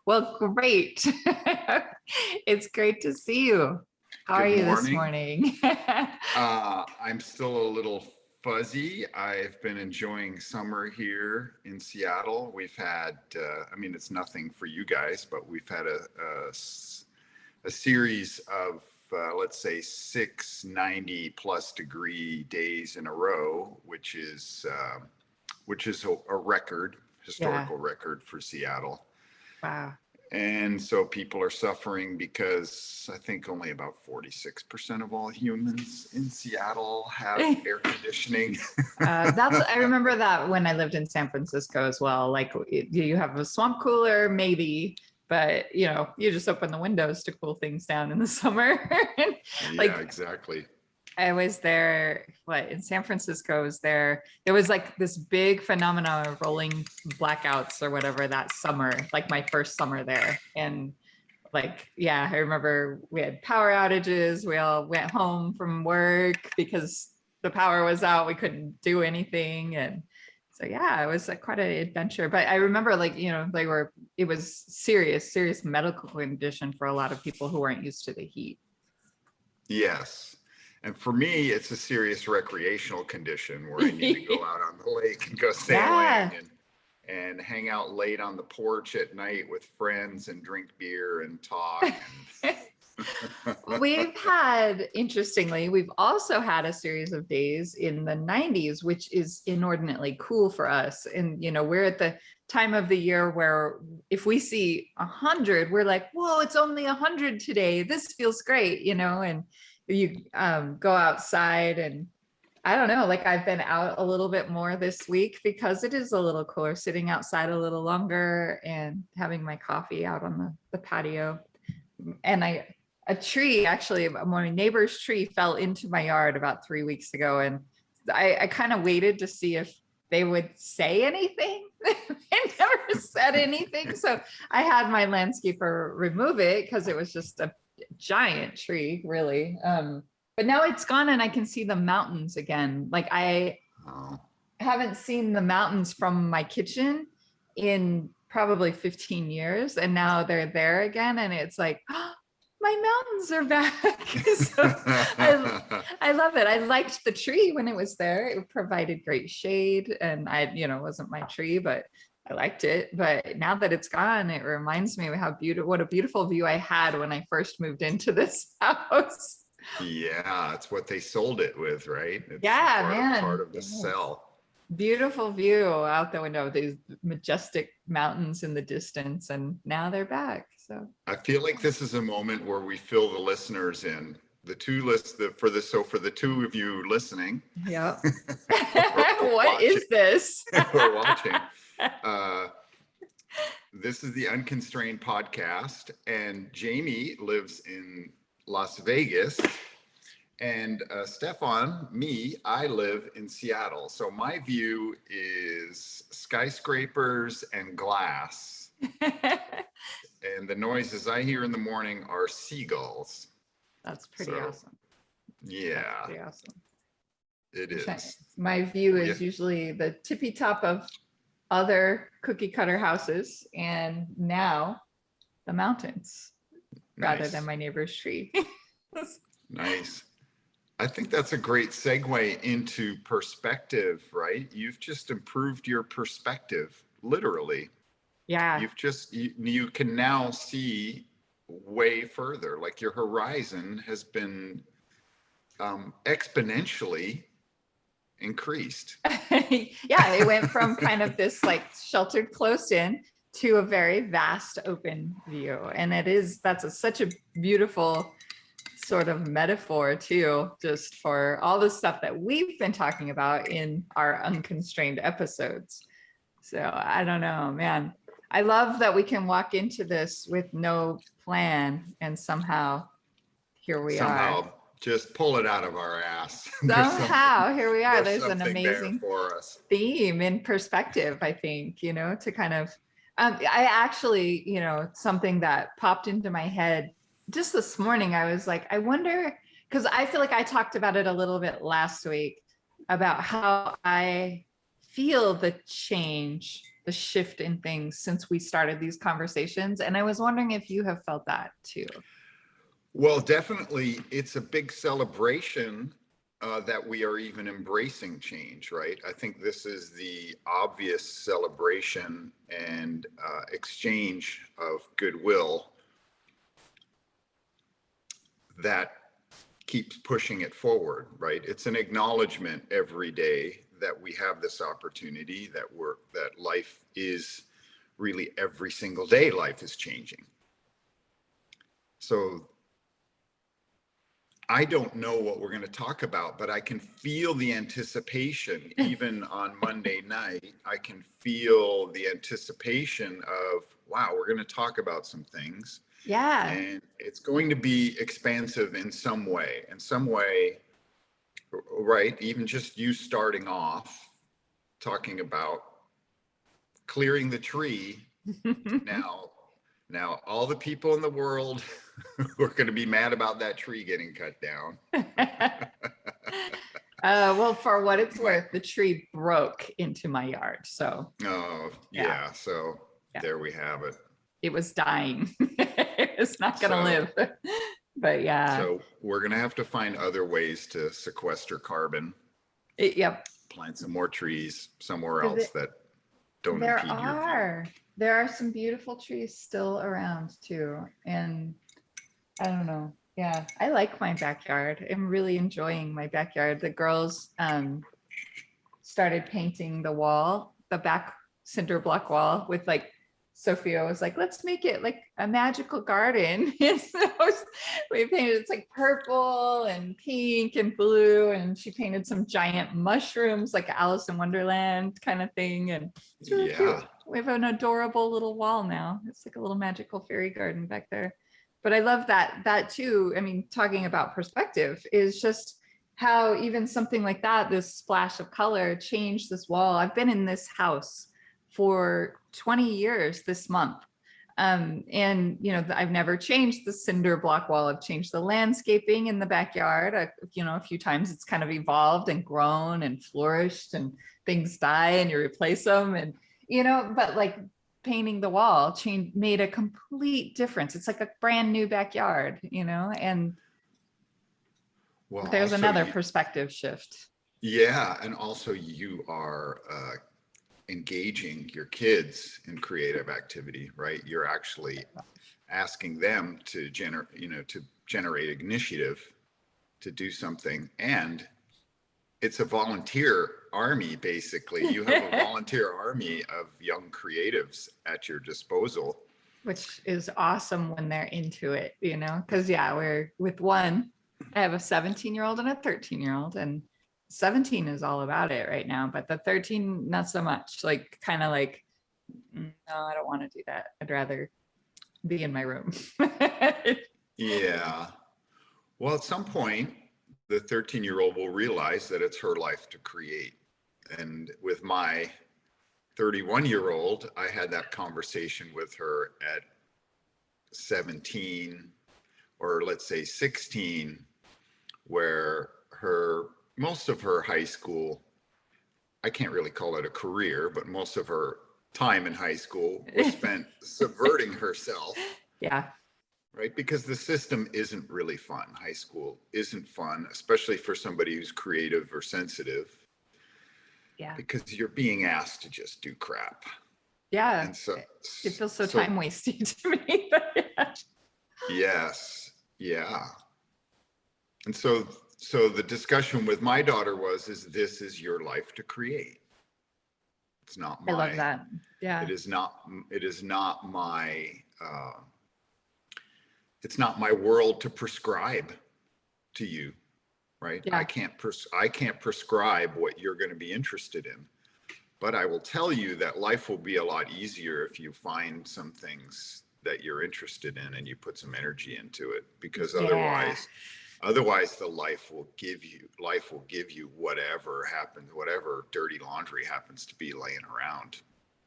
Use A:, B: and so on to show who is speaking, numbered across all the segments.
A: Well, great. It's great to see you. How are
B: Good
A: you this
B: morning.
A: morning?
B: I'm still a little fuzzy. I've been enjoying summer here in Seattle. We've had, it's nothing for you guys, but we've had a series of, let's say, 690 plus degree days in a row, which is a record,
A: Yeah.
B: historical record for Seattle.
A: Wow.
B: And so people are suffering because I think only about 46% of all humans in Seattle have air conditioning.
A: I remember that when I lived in San Francisco as well. Like you have a swamp cooler, maybe, but you just open the windows to cool things down in the summer.
B: Yeah, exactly.
A: I was there, in San Francisco, there was like this big phenomenon of rolling blackouts or whatever that summer, like my first summer there. And I remember we had power outages. We all went home from work because the power was out. We couldn't do anything. And so, it was quite an adventure. But I remember it was serious medical condition for a lot of people who weren't used to the heat.
B: Yes. And for me, it's a serious recreational condition where I need to go out on the lake and go sailing and hang out late on the porch at night with friends and drink beer and talk.
A: We've also had a series of days in the 90s, which is inordinately cool for us. And, we're at the time of the year where if we see 100, we're like, whoa, it's only 100 today. This feels great, and you go outside and I don't know, I've been out a little bit more this week because it is a little cooler, sitting outside a little longer and having my coffee out on the patio. And a tree, actually, my neighbor's tree fell into my yard about 3 weeks ago. And I kind of waited to see if they would say anything. They never said anything. So I had my landscaper remove it because it was just a giant tree, really. But now it's gone and I can see the mountains again. I haven't seen the mountains from my kitchen in probably 15 years. And now they're there again. And it's like, oh, my mountains are back. So I love it. I liked the tree when it was there. It provided great shade and it wasn't my tree, but I liked it. But now that it's gone, it reminds me of what a beautiful view I had when I first moved into this house.
B: Yeah, it's what they sold it with, right? It's part of the sell.
A: Beautiful view out the window, these majestic mountains in the distance, and now they're back. So
B: I feel like this is a moment where we fill the listeners in. For the two of you listening.
A: Yeah. What is this?
B: We're watching. This is the Unconstrained podcast, and Jamie lives in Las Vegas, and Stefan, I live in Seattle. So my view is skyscrapers and glass. And the noises I hear in the morning are seagulls.
A: That's pretty awesome.
B: Yeah.
A: That's pretty awesome.
B: It is.
A: My view is usually the tippy top of other cookie cutter houses, and now the mountains rather than my neighbor's tree.
B: Nice. I think that's a great segue into perspective, right? You've just improved your perspective, literally.
A: Yeah.
B: You can now see way further. Like your horizon has been exponentially increased.
A: Yeah, it went from kind of this sheltered close in to a very vast open view. And that's such a beautiful sort of metaphor too, just for all the stuff that we've been talking about in our Unconstrained episodes. So I don't know, man. I love that we can walk into this with no plan and somehow here we are.
B: Just pull it out of our ass.
A: Somehow here we are. There's an amazing
B: for us.
A: Theme in perspective, I think, to kind of, I actually, something that popped into my head just this morning. I was like, I wonder, because I feel like I talked about it a little bit last week about how I feel the change, the shift in things since we started these conversations. And I was wondering if you have felt that too.
B: Well, definitely, it's a big celebration that we are even embracing change, right? I think this is the obvious celebration and exchange of goodwill that keeps pushing it forward, right? It's an acknowledgement every day that we have this opportunity, that life is really every single day, life is changing. So I don't know what we're going to talk about, but I can feel the anticipation. Even on Monday night, I can feel the anticipation of, wow, we're going to talk about some things.
A: Yeah.
B: And it's going to be expansive in some way, right? Even just you starting off talking about clearing the tree. Now all the people in the world who are going to be mad about that tree getting cut down.
A: Well, for what it's worth, the tree broke into my yard. So,
B: oh, yeah. So there we have it.
A: It was dying. It's not going to live. But yeah.
B: So we're going to have to find other ways to sequester carbon.
A: Yep.
B: Plant some more trees somewhere else that don't impede your view.
A: There are some beautiful trees still around too. And I don't know. Yeah, I like my backyard. I'm really enjoying my backyard. The girls started painting the back cinder block wall with like, Sophia was like, let's make it like a magical garden. And so we painted, it's like purple and pink and blue. And she painted some giant mushrooms, like Alice in Wonderland kind of thing. And it's really cute. We have an adorable little wall now. It's like a little magical fairy garden back there. But I love that too. I mean, talking about perspective is just how even something like that, this splash of color changed this wall. I've been in this house for 20 years this month. And, I've never changed the cinder block wall. I've changed the landscaping in the backyard. A few times it's kind of evolved and grown and flourished, and things die and you replace them. And, but like painting the wall made a complete difference. It's like a brand new backyard, and there's another perspective shift.
B: Yeah. And also you are engaging your kids in creative activity, right? You're actually asking them to generate initiative to do something. And it's a volunteer army, basically. You have a volunteer army of young creatives at your disposal.
A: Which is awesome when they're into it, because we're with one. I have a 17-year-old and a 13-year-old, and 17 is all about it right now, but the 13, not so much. Like, kind of like, no, I don't want to do that. I'd rather be in my room.
B: Yeah. Well, at some point, the 13-year-old will realize that it's her life to create. And with my 31-year-old, I had that conversation with her at 17, or let's say 16, where most of her high school, I can't really call it a career, but most of her time in high school was spent subverting herself.
A: Yeah.
B: Right? Because the system isn't really fun. High school isn't fun, especially for somebody who's creative or sensitive.
A: Yeah.
B: Because you're being asked to just do crap.
A: Yeah.
B: And so
A: it feels so time wasting to me.
B: Yes. Yeah. And so the discussion with my daughter this is your life to create. It's not my,
A: I love that. Yeah.
B: It is not my, it's not my world to prescribe to you, right? Yeah. I can't prescribe what you're going to be interested in, but I will tell you that life will be a lot easier if you find some things that you're interested in and you put some energy into it, because otherwise the life will give you whatever happens, whatever dirty laundry happens to be laying around.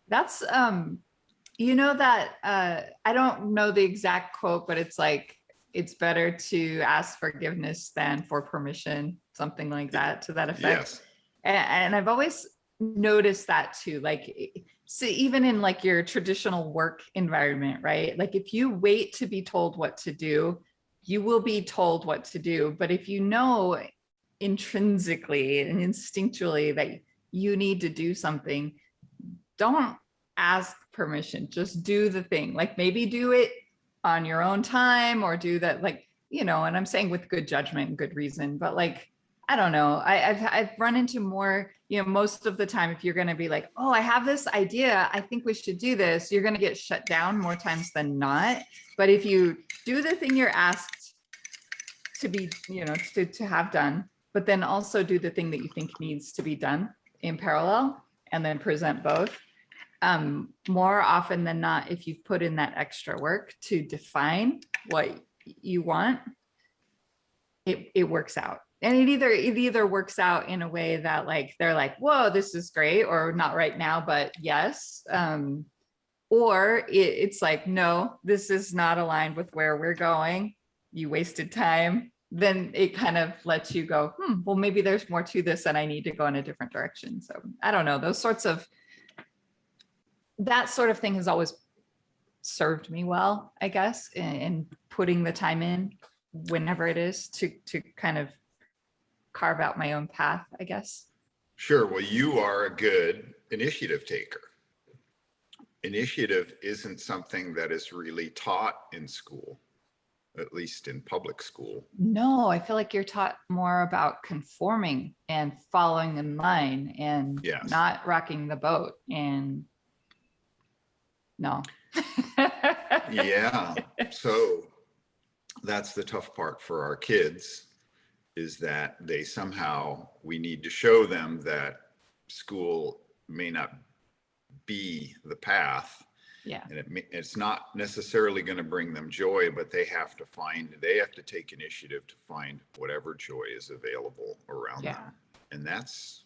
A: That's that I don't know the exact quote, but it's like, it's better to ask forgiveness than for permission, something like that, to that effect. Yes. And I've always notice that too. Like, so even in like your traditional work environment, right? Like if you wait to be told what to do, you will be told what to do. But if you know intrinsically and instinctually that you need to do something, don't ask permission, just do the thing. Like maybe do it on your own time, or do that, like, you know, and I'm saying with good judgment and good reason, but like, I don't know. I've run into more, you know, most of the time, if you're going to be like, oh, I have this idea, I think we should do this, you're going to get shut down more times than not. But if you do the thing you're asked to be, you know, to have done, but then also do the thing that you think needs to be done in parallel, and then present both, more often than not, if you've put in that extra work to define what you want, it works out. And it either works out in a way that like they're like, whoa, this is great, or not right now, but yes. Or it's like, no, this is not aligned with where we're going. You wasted time. Then it kind of lets you go, well, maybe there's more to this and I need to go in a different direction. So I don't know, that sort of thing has always served me well, I guess, in putting the time in whenever it is to kind of carve out my own path, I guess.
B: Sure. Well, you are a good initiative taker. Initiative isn't something that is really taught in school, at least in public school.
A: No, I feel like you're taught more about conforming and following in line and
B: Yes.
A: not rocking the boat. And no.
B: Yeah. So that's the tough part for our kids, is that they somehow, we need to show them that school may not be the path.
A: Yeah.
B: And it's not necessarily going to bring them joy, but they have to take initiative to find whatever joy is available around them. And that's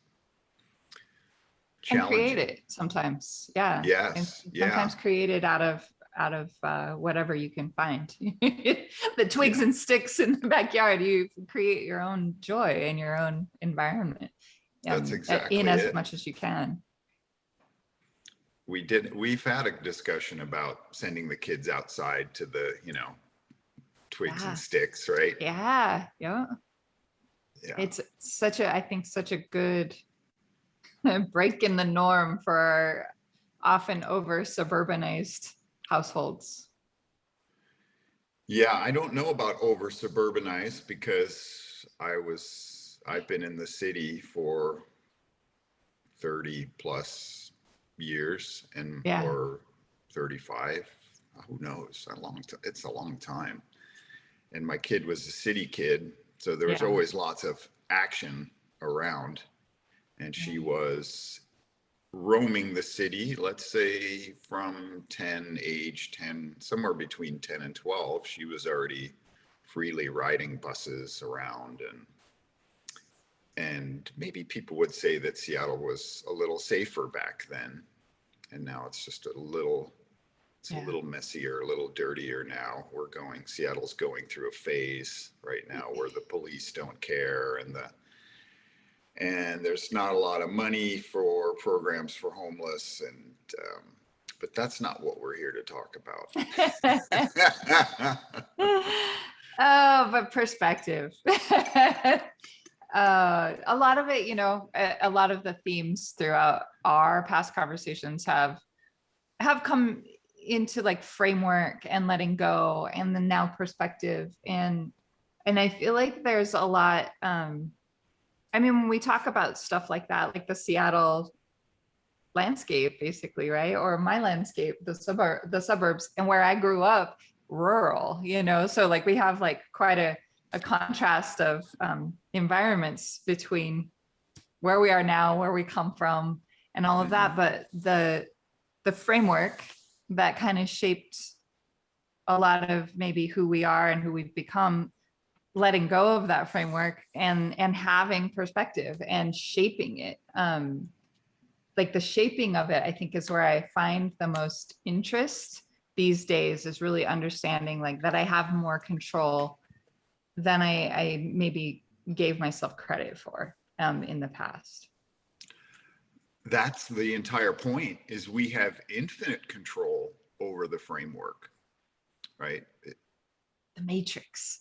B: challenging.
A: And create it sometimes. Yeah.
B: Yes.
A: And sometimes create it out of whatever you can find. The twigs and sticks in the backyard, you create your own joy in your own environment.
B: That's exactly
A: in as
B: it.
A: much as you can.
B: We've had a discussion about sending the kids outside to the, twigs and sticks, right?
A: Yeah. It's I think such a good break in the norm for our often over suburbanized households.
B: Yeah, I don't know about over suburbanized, because I've been in the city for 30 plus years, or 35, who knows, it's a long time. And my kid was a city kid, so there was always lots of action around, and she was roaming the city, let's say from age 10, somewhere between 10 and 12, she was already freely riding buses around. And maybe people would say that Seattle was a little safer back then. And now it's just a little messier, a little dirtier now. Seattle's going through a phase right now where the police don't care, and there's not a lot of money for programs for homeless, but that's not what we're here to talk about.
A: Oh, but perspective. A lot of it, a lot of the themes throughout our past conversations have come into like framework and letting go, and then now perspective. And I feel like there's a lot, when we talk about stuff like that, like the Seattle landscape, basically, right? Or my landscape, the suburbs, and where I grew up, rural, so like we have like quite a contrast of environments between where we are now, where we come from, and all of that. But the framework that kind of shaped a lot of maybe who we are and who we've become, letting go of that framework and having perspective and shaping it. Like the shaping of it, I think, is where I find the most interest these days, is really understanding like that I have more control than I maybe gave myself credit for in the past.
B: that's the entire point, is we have infinite control over the framework, right?
A: The matrix.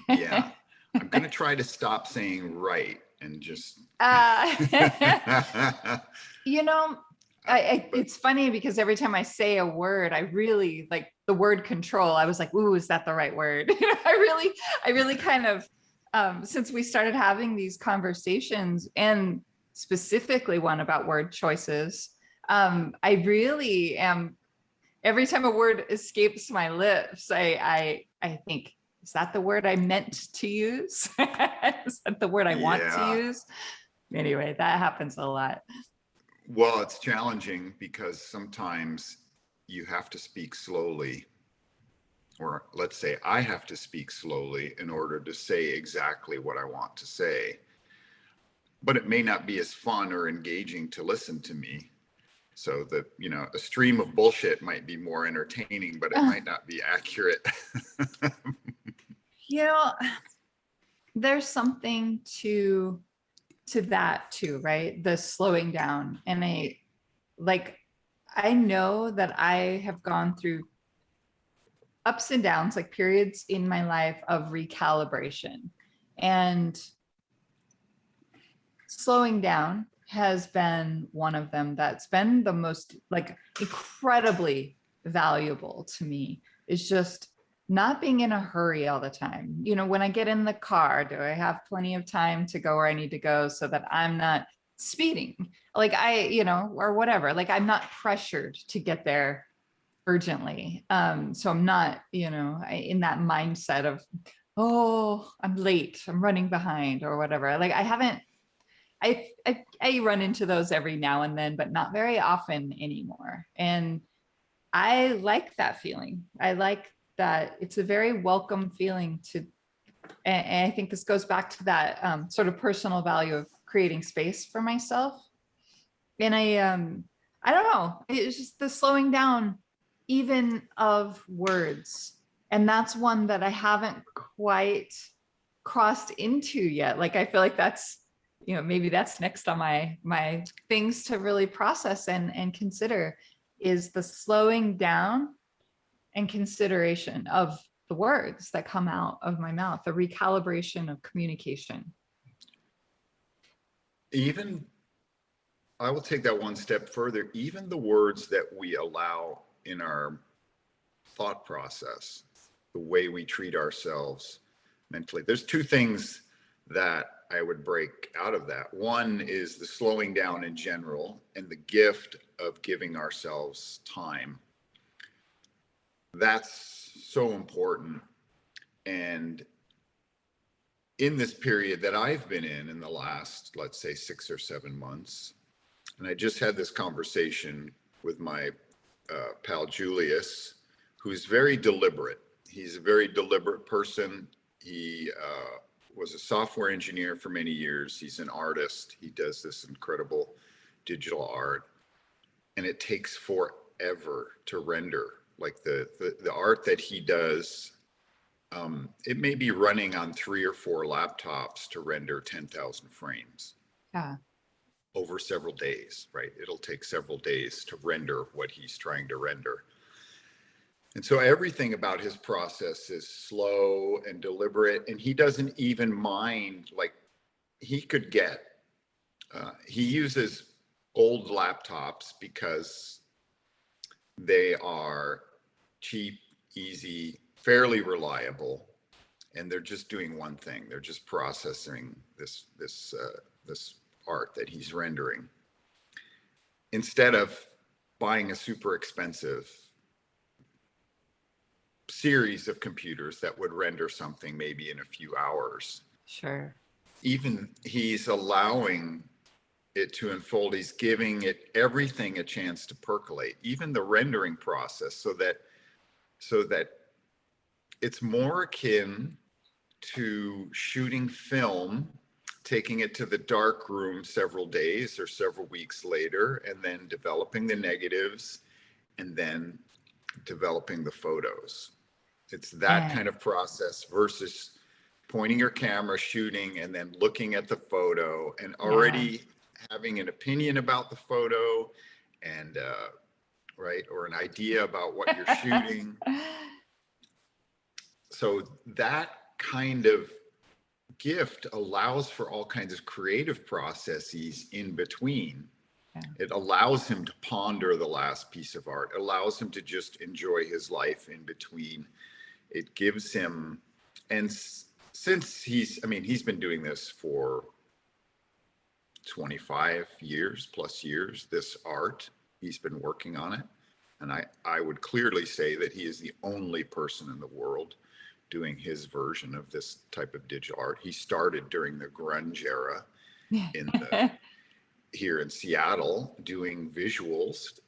B: Yeah. I'm going to try to stop saying right and just.
A: uh, you know,
B: But
A: it's funny because every time I say a word, I really like the word control. I was like, ooh, is that the right word? I really kind of, since we started having these conversations, and specifically one about word choices, I really am, every time a word escapes my lips, I think, is that the word I meant to use? Is that the word I want to
B: yeah,
A: use? Anyway, that happens a lot.
B: well, it's challenging because sometimes you have to speak slowly, or let's say I have to speak slowly in order to say exactly what I want to say. But it may not be as fun or engaging to listen to me. So the, a stream of bullshit might be more entertaining, but it might not be accurate.
A: You know, there's something to that too, right? The slowing down. And I know that I have gone through ups and downs, like periods in my life of recalibration. And slowing down has been one of them that's been the most like incredibly valuable to me, is just not being in a hurry all the time. You know, when I get in the car, do I have plenty of time to go where I need to go so that I'm not speeding? Like or whatever. Like I'm not pressured to get there urgently. So I'm not, in that mindset of, oh, I'm late, I'm running behind or whatever. Like I haven't I run into those every now and then, but not very often anymore. And I like that feeling. I like that it's a very welcome feeling to, and I think this goes back to that sort of personal value of creating space for myself. And I don't know, it's just the slowing down, even of words. And that's one that I haven't quite crossed into yet. Like I feel like that's, maybe that's next on my things to really process and consider, is the slowing down and consideration of the words that come out of my mouth, the recalibration of communication.
B: Even, I will take that one step further. Even the words that we allow in our thought process, the way we treat ourselves mentally. There's two things that I would break out of that. One is the slowing down in general and the gift of giving ourselves time. That's so important. And in this period that I've been in the last, let's say, 6 or 7 months, and I just had this conversation with my pal Julius, who's very deliberate. He's a very deliberate person. He was a software engineer for many years. He's an artist. He does this incredible digital art, and it takes forever to render. Like the art that he does, it may be running on 3 or 4 laptops to render 10,000 frames.
A: Yeah.
B: Over several days, right? It'll take several days to render what he's trying to render. And so everything about his process is slow and deliberate, and he doesn't even mind, like he could get, he uses old laptops because they are cheap, easy, fairly reliable, and they're just doing one thing. They're just processing this art that he's rendering, instead of buying a super expensive series of computers that would render something maybe in a few hours.
A: Sure.
B: Even he's allowing it to unfold. He's giving it everything a chance to percolate, even the rendering process, so that it's more akin to shooting film, taking it to the dark room several days or several weeks later, and then developing the negatives and then developing the photos. It's that
A: And
B: kind of process versus pointing your camera, shooting, and then looking at the photo and
A: yeah,
B: already having an opinion about the photo and right, or an idea about what you're shooting. So that kind of gift allows for all kinds of creative processes in between.
A: Yeah.
B: It allows him to ponder the last piece of art. It allows him to just enjoy his life in between. It gives him, and since he's been doing this for 25 years plus years, this art, he's been working on it. And I would clearly say that he is the only person in the world doing his version of this type of digital art. He started during the grunge era here in Seattle, doing visuals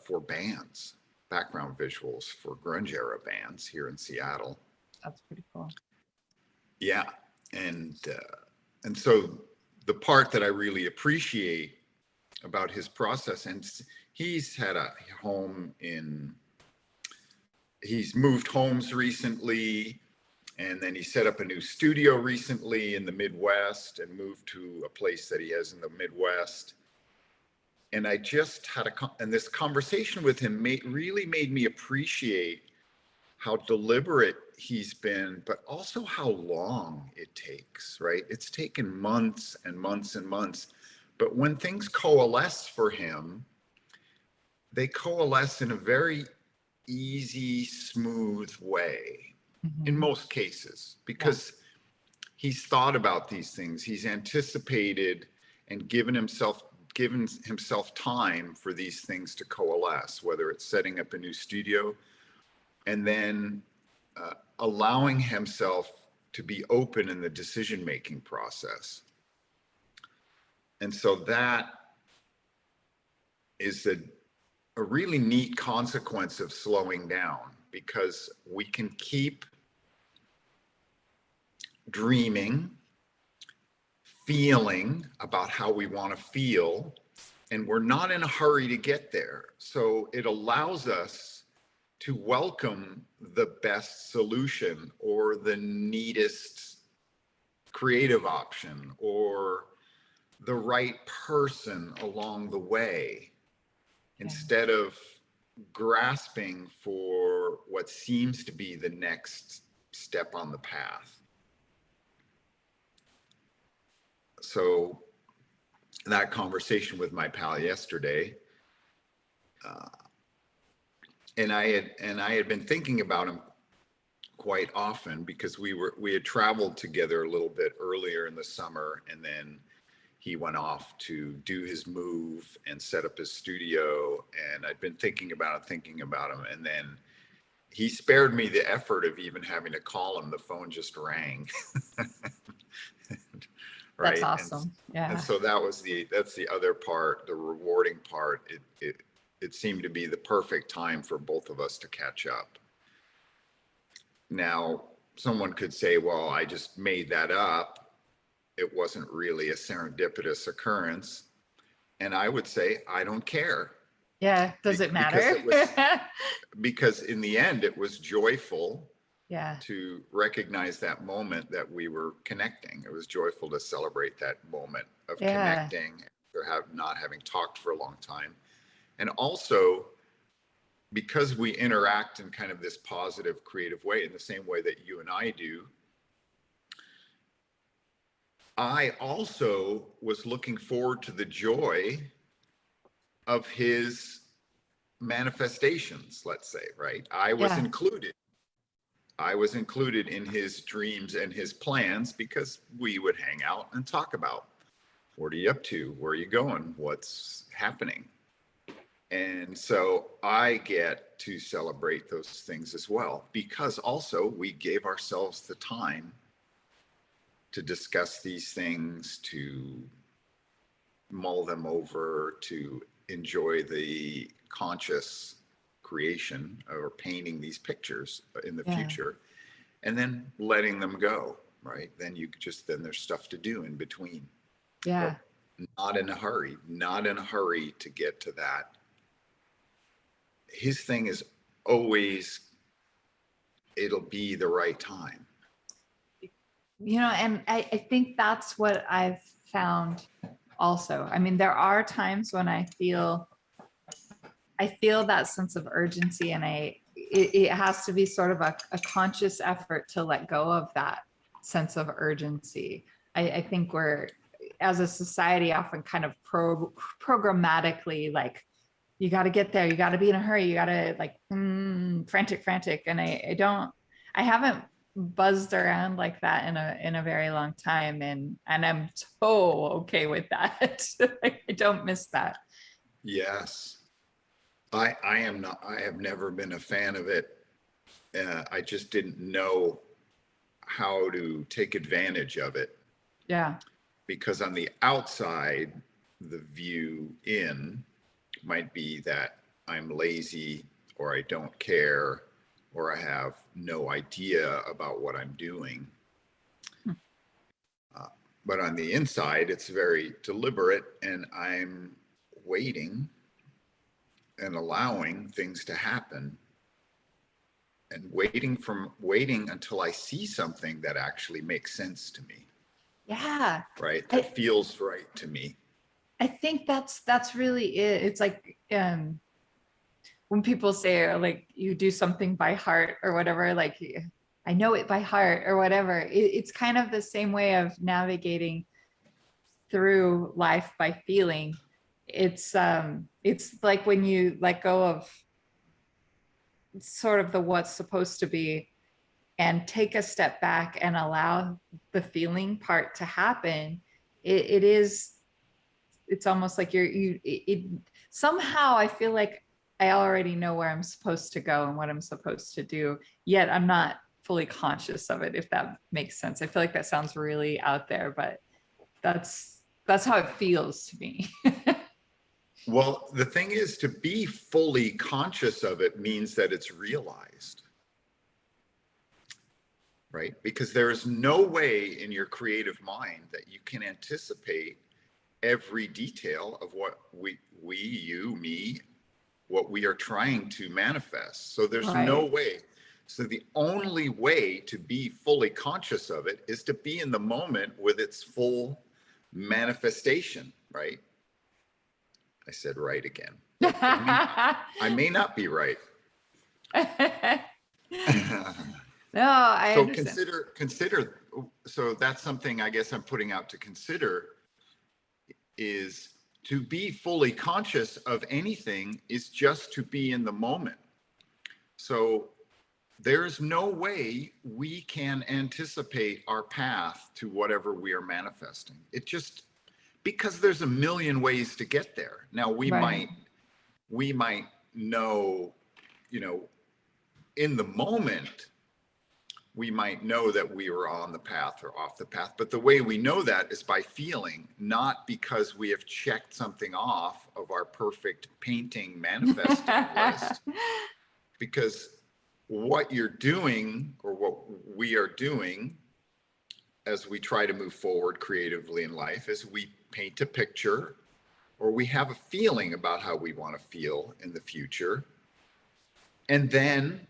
B: for bands, background visuals for grunge era bands here in Seattle.
A: That's pretty cool.
B: Yeah, and so the part that I really appreciate about his process, and he's had a home he's moved homes recently, and then he set up a new studio recently in the Midwest and moved to a place that he has in the Midwest. And I just had and this conversation with him really made me appreciate how deliberate he's been, but also how long it takes, right? It's taken months and months and months. But when things coalesce for him, they coalesce in a very easy, smooth way in most cases, because he's thought about these things. He's anticipated and given himself time for these things to coalesce, whether it's setting up a new studio and then allowing himself to be open in the decision-making process. And so that is a really neat consequence of slowing down, because we can keep dreaming, feeling about how we want to feel, and we're not in a hurry to get there. So it allows us to welcome the best solution or the neatest creative option or the right person along the way, instead of grasping for what seems to be the next step on the path. So that conversation with my pal yesterday, and I had been thinking about him quite often, because we had traveled together a little bit earlier in the summer, and then he went off to do his move and set up his studio, and I'd been thinking about him, and then he spared me the effort of even having to call him. The phone just rang. Right?
A: That's awesome.
B: And so that's the other part, the rewarding part. It seemed to be the perfect time for both of us to catch up. Now, someone could say, well, I just made that up. It wasn't really a serendipitous occurrence. And I would say, I don't care.
A: Yeah. Does it matter?
B: Because in the end, it was joyful.
A: Yeah.
B: To recognize that moment that we were connecting. It was joyful to celebrate that moment of connecting after not having talked for a long time. And also, because we interact in kind of this positive, creative way, in the same way that you and I do, I also was looking forward to the joy of his manifestations, let's say, right? I was included in his dreams and his plans, because we would hang out and talk about, what are you up to? Where are you going? What's happening? And so I get to celebrate those things as well, because also we gave ourselves the time to discuss these things, to mull them over, to enjoy the conscious creation or painting these pictures in the future, and then letting them go, right? Then there's stuff to do in between.
A: Yeah.
B: But not in a hurry to get to that. His thing is always, it'll be the right time.
A: And I think that's what I've found also. I mean, there are times when I feel that sense of urgency, and it has to be sort of a conscious effort to let go of that sense of urgency. I think we're, as a society, often kind of programmatically like, you got to get there, you got to be in a hurry, you got to like frantic. And I haven't buzzed around like that in a very long time. And I'm so okay with that. I don't miss that.
B: Yes. I am not, I have never been a fan of it. I just didn't know how to take advantage of it,
A: Yeah.
B: because on the outside, the view in might be that I'm lazy, or I don't care, or I have no idea about what I'm doing. But on the inside, it's very deliberate, and I'm waiting and allowing things to happen, and waiting until I see something that actually makes sense to me,
A: Yeah.
B: right?
A: I,
B: That feels right to me.
A: I think that's really it. It's like when people say like you do something by heart or whatever, like I know it by heart or whatever. It's kind of the same way of navigating through life by feeling. It's like when you let go of sort of the what's supposed to be and take a step back and allow the feeling part to happen. It is, it's almost like somehow I feel like I already know where I'm supposed to go and what I'm supposed to do, yet I'm not fully conscious of it, if that makes sense. I feel like that sounds really out there, but that's how it feels to me.
B: Well, the thing is, to be fully conscious of it means that it's realized, right? Because there is no way in your creative mind that you can anticipate every detail of what you, me, what we are trying to manifest. So there's no
A: Right.
B: way. So the only way to be fully conscious of it is to be in the moment with its full manifestation, right? I said right again, but I may not be right.
A: No, I
B: So
A: understand.
B: so that's something I guess I'm putting out to consider, is to be fully conscious of anything is just to be in the moment. So there's no way we can anticipate our path to whatever we are manifesting. It just, because there's a million ways to get there. Now
A: Right.
B: we might know, you know, in the moment, we might know that we were on the path or off the path. But the way we know that is by feeling, not because we have checked something off of our perfect painting manifesting list. Because what you're doing, or what we are doing as we try to move forward creatively in life, is we paint a picture, or we have a feeling about how we want to feel in the future. And then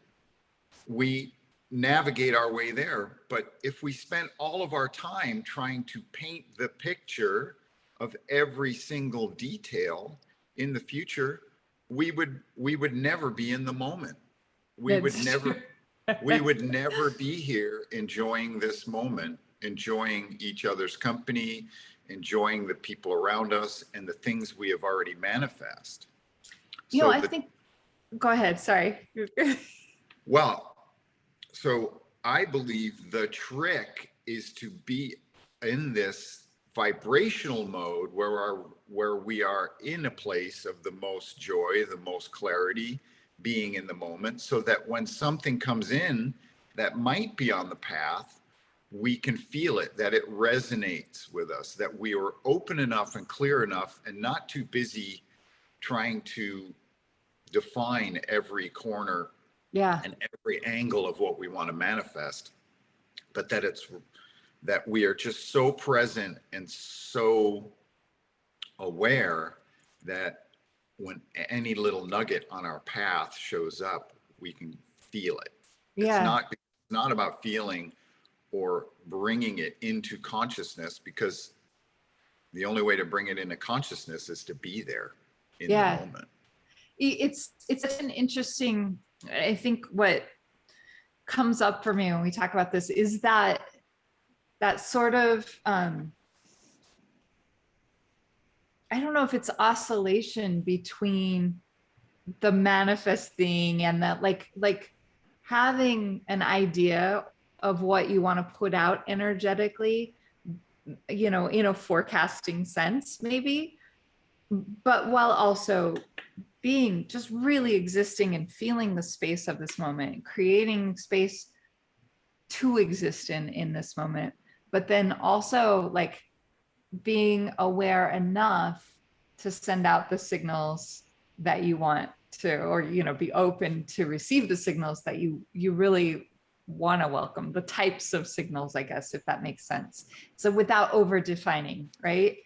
B: we navigate our way there. But if we spent all of our time trying to paint the picture of every single detail in the future, we would never be in the moment. We would
A: That's
B: never
A: true.
B: we would never be here enjoying this moment, enjoying each other's company, enjoying the people around us and the things we have already manifest. So
A: I
B: the
A: think, go ahead. Sorry.
B: well, so I believe the trick is to be in this vibrational mode where we are in a place of the most joy, the most clarity, being in the moment, so that when something comes in that might be on the path, we can feel it, that it resonates with us, that we are open enough and clear enough and not too busy trying to define every corner
A: Yeah.
B: and every angle of what we want to manifest, but that we are just so present and so aware that when any little nugget on our path shows up, we can feel it.
A: Yeah.
B: It's not about feeling or bringing it into consciousness, because the only way to bring it into consciousness is to be there in the
A: Yeah.
B: moment.
A: It's such an interesting, I think what comes up for me when we talk about this is that sort of, I don't know if it's oscillation between the manifesting and that like having an idea of what you want to put out energetically, you know, in a forecasting sense, maybe, but while also being just really existing and feeling the space of this moment, creating space to exist in this moment, but then also like being aware enough to send out the signals that you want to, or, you know, be open to receive the signals that you really want to welcome, the types of signals, I guess, if that makes sense. So without over defining, right?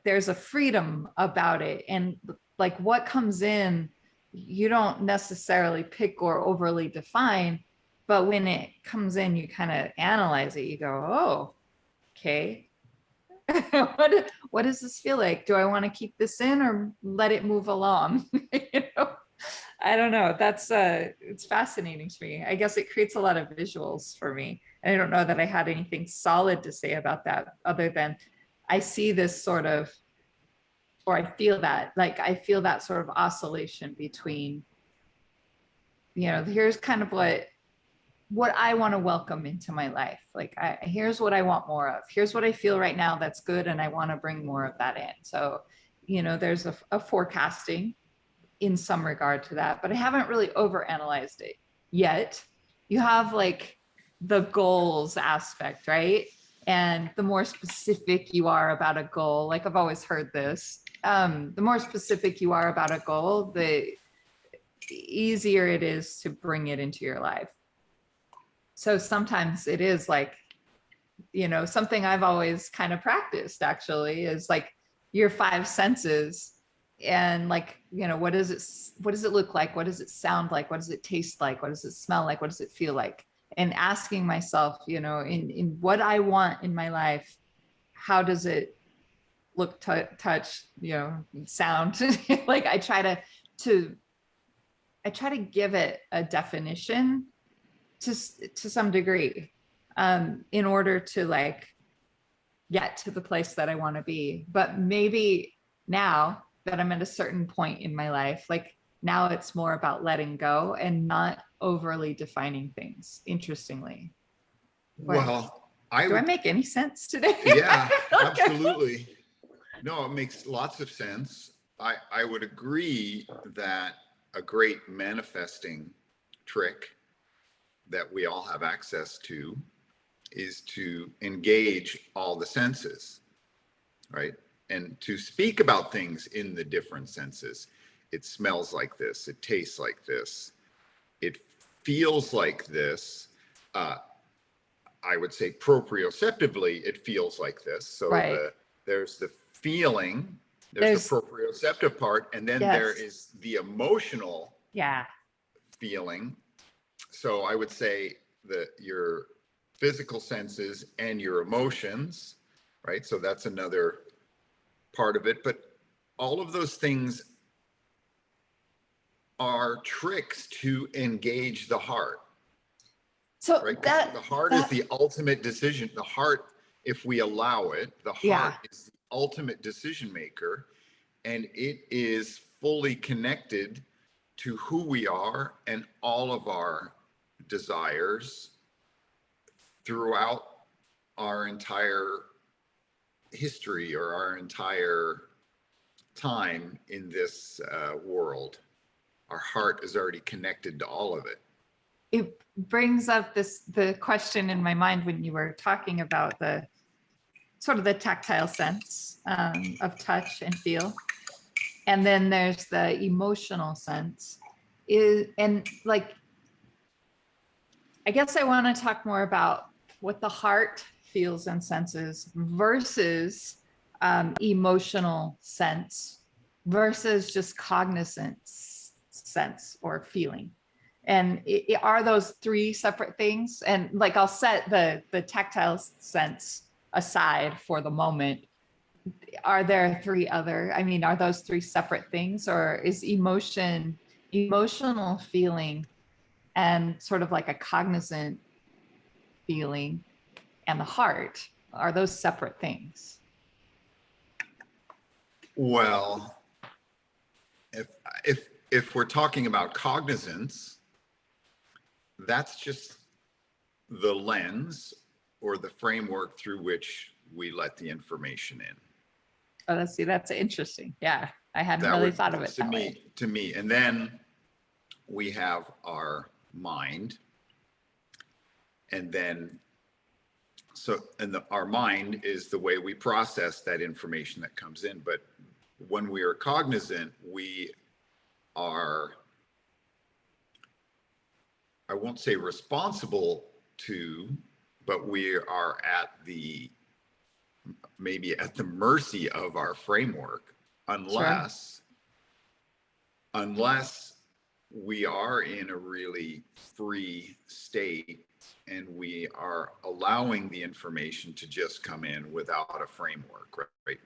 A: There's a freedom about it. And like what comes in, you don't necessarily pick or overly define, but when it comes in, you kind of analyze it. You go, oh, okay. What does this feel like? Do I want to keep this in or let it move along? You know, I don't know. That's it's fascinating to me. I guess it creates a lot of visuals for me. And I don't know that I had anything solid to say about that other than I see this sort of, or I feel that sort of oscillation between, you know, here's kind of what I want to welcome into my life. Like, here's what I want more of. Here's what I feel right now that's good, and I want to bring more of that in. So, you know, there's a forecasting in some regard to that, but I haven't really overanalyzed it yet. You have like the goals aspect, right? And the more specific you are about a goal, like I've always heard this, the more specific you are about a goal, the easier it is to bring it into your life. So sometimes it is like, you know, something I've always kind of practiced actually is like your five senses and like, you know, what does it look like? What does it sound like? What does it taste like? What does it smell like? What does it feel like? And asking myself, you know, in what I want in my life, how does it look, touch, you know, sound? Like I try to give it a definition to some degree, in order to like get to the place that I want to be. But maybe now that I'm at a certain point in my life, like now it's more about letting go and not overly defining things, interestingly.
B: Well,
A: Do I make any sense today?
B: yeah, absolutely. No, it makes lots of sense. I would agree that a great manifesting trick that we all have access to is to engage all the senses, right? And to speak about things in the different senses. It smells like this, it tastes like this, it feels like this. I would say proprioceptively, it feels like this. So
A: Right.
B: there's the feeling, there's the proprioceptive part, and then there is the emotional feeling. So I would say that your physical senses and your emotions, right? So that's another part of it. But all of those things are tricks to engage the heart.
A: So
B: right? The heart is the ultimate decision. The heart, if we allow it, the heart is the ultimate decision maker, and it is fully connected to who we are and all of our desires throughout our entire history or our entire time in this world. Our heart is already connected to all of it.
A: It brings up the question in my mind when you were talking about the sort of the tactile sense, of touch and feel. And then there's the emotional sense and like, I guess I want to talk more about what the heart feels and senses versus emotional sense versus just cognizant sense or feeling. And are those three separate things? And like, I'll set the tactile sense aside for the moment, are there three other, I mean, are those three separate things, or is emotional feeling and sort of like a cognizant feeling and the heart, are those separate things?
B: Well, if if we're talking about cognizance, that's just the lens or the framework through which we let the information in.
A: Oh, that's interesting. Yeah, I hadn't
B: That
A: really
B: would,
A: thought of it that way.
B: to me, and then we have our mind, and then our mind is the way we process that information that comes in. But when we are cognizant, we are, I won't say responsible to, but we are maybe at the mercy of our framework,
A: Sure.
B: unless we are in a really free state and we are allowing the information to just come in without a framework, right?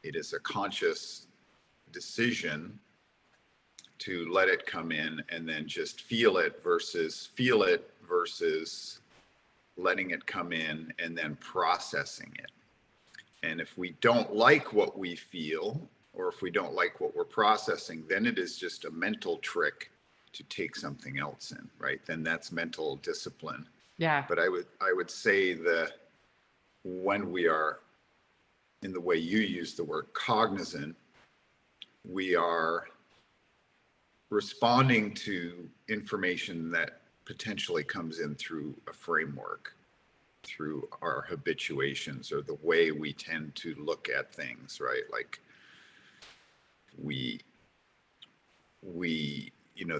B: It is a conscious decision to let it come in and then just feel it versus letting it come in and then processing it. And if we don't like what we feel, or if we don't like what we're processing, then it is just a mental trick to take something else in, right? Then that's mental discipline.
A: Yeah.
B: But I would say that when we are, in the way you use the word cognizant, we are responding to information that potentially comes in through a framework, through our habituations or the way we tend to look at things, right? Like we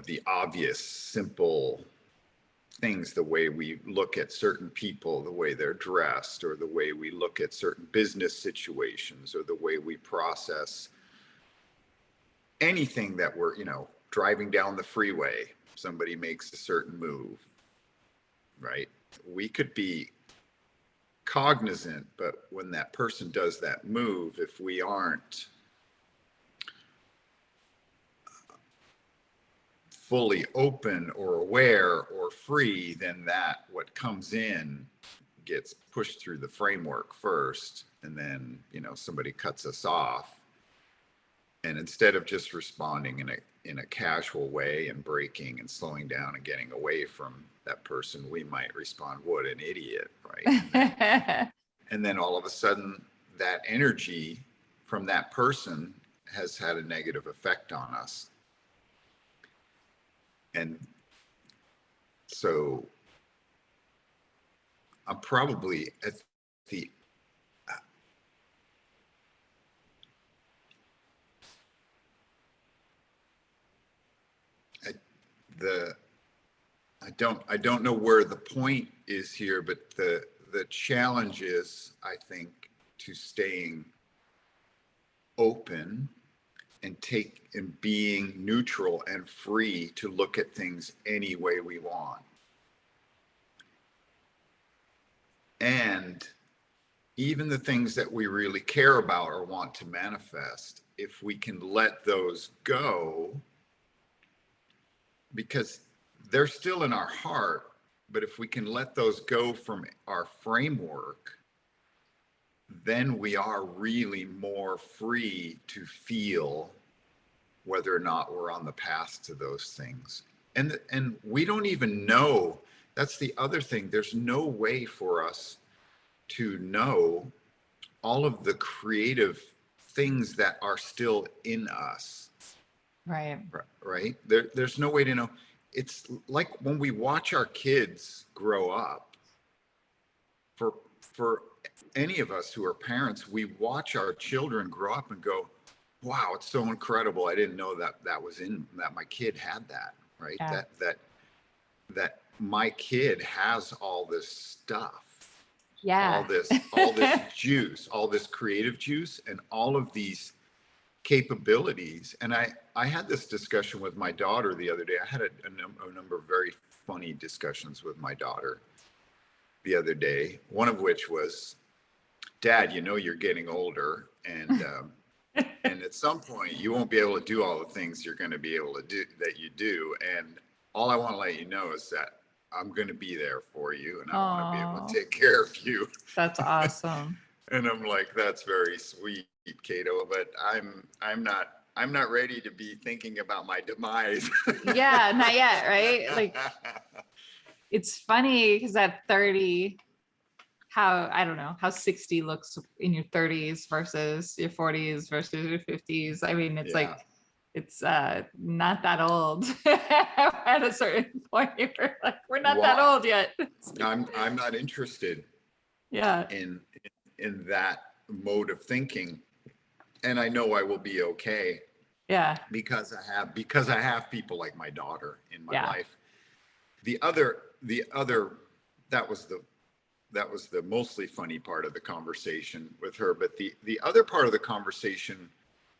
B: the obvious, simple things, the way we look at certain people, the way they're dressed, or the way we look at certain business situations, or the way we process anything that we're, driving down the freeway, somebody makes a certain move, right? We could be cognizant, but when that person does that move, if we aren't fully open or aware or free, then what comes in gets pushed through the framework first, and then somebody cuts us off, and instead of just responding in a casual way and breaking and slowing down and getting away from that person, we might respond, "What an idiot," right? And then all of a sudden that energy from that person has had a negative effect on us. And so I'm probably at the I don't know where the point is here, but the challenge is, I think, to staying open and being neutral and free to look at things any way we want. And even the things that we really care about or want to manifest, if we can let those go, because they're still in our heart, but if we can let those go from our framework, then we are really more free to feel whether or not we're on the path to those things. And we don't even know. That's the other thing. There's no way for us to know all of the creative things that are still in us.
A: Right.
B: Right. There's no way to know. It's like when we watch our kids grow up, for any of us who are parents, we watch our children grow up and go, wow, it's so incredible. I didn't know that my kid had that, right?
A: Yeah.
B: That my kid has all this stuff,
A: Yeah.
B: all this juice, all this creative juice, and all of these capabilities. And I had this discussion with my daughter the other day. I had a number of very funny discussions with my daughter the other day, one of which was, Dad, you know, you're getting older, and at some point you won't be able to do all the things you're going to be able to do that you do. And all I want to let you know is that I'm going to be there for you, and I want to be able to
A: Oh,
B: take care of you.
A: that's awesome.
B: And I'm like, that's very sweet, Cato, but I'm not ready to be thinking about my demise.
A: Yeah, not yet, right? Like it's funny because at 30, how I don't know how 60 looks in your 30s versus your 40s versus your 50s. I mean, it's
B: Yeah.
A: like it's not that old at a certain point. You're like, we're not that
B: Well,
A: old yet.
B: I'm not interested
A: Yeah,
B: in that mode of thinking, and I know I will be okay
A: yeah,
B: because I have people like my daughter in my
A: yeah,
B: life. The other that was the mostly funny part of the conversation with her, but the other part of the conversation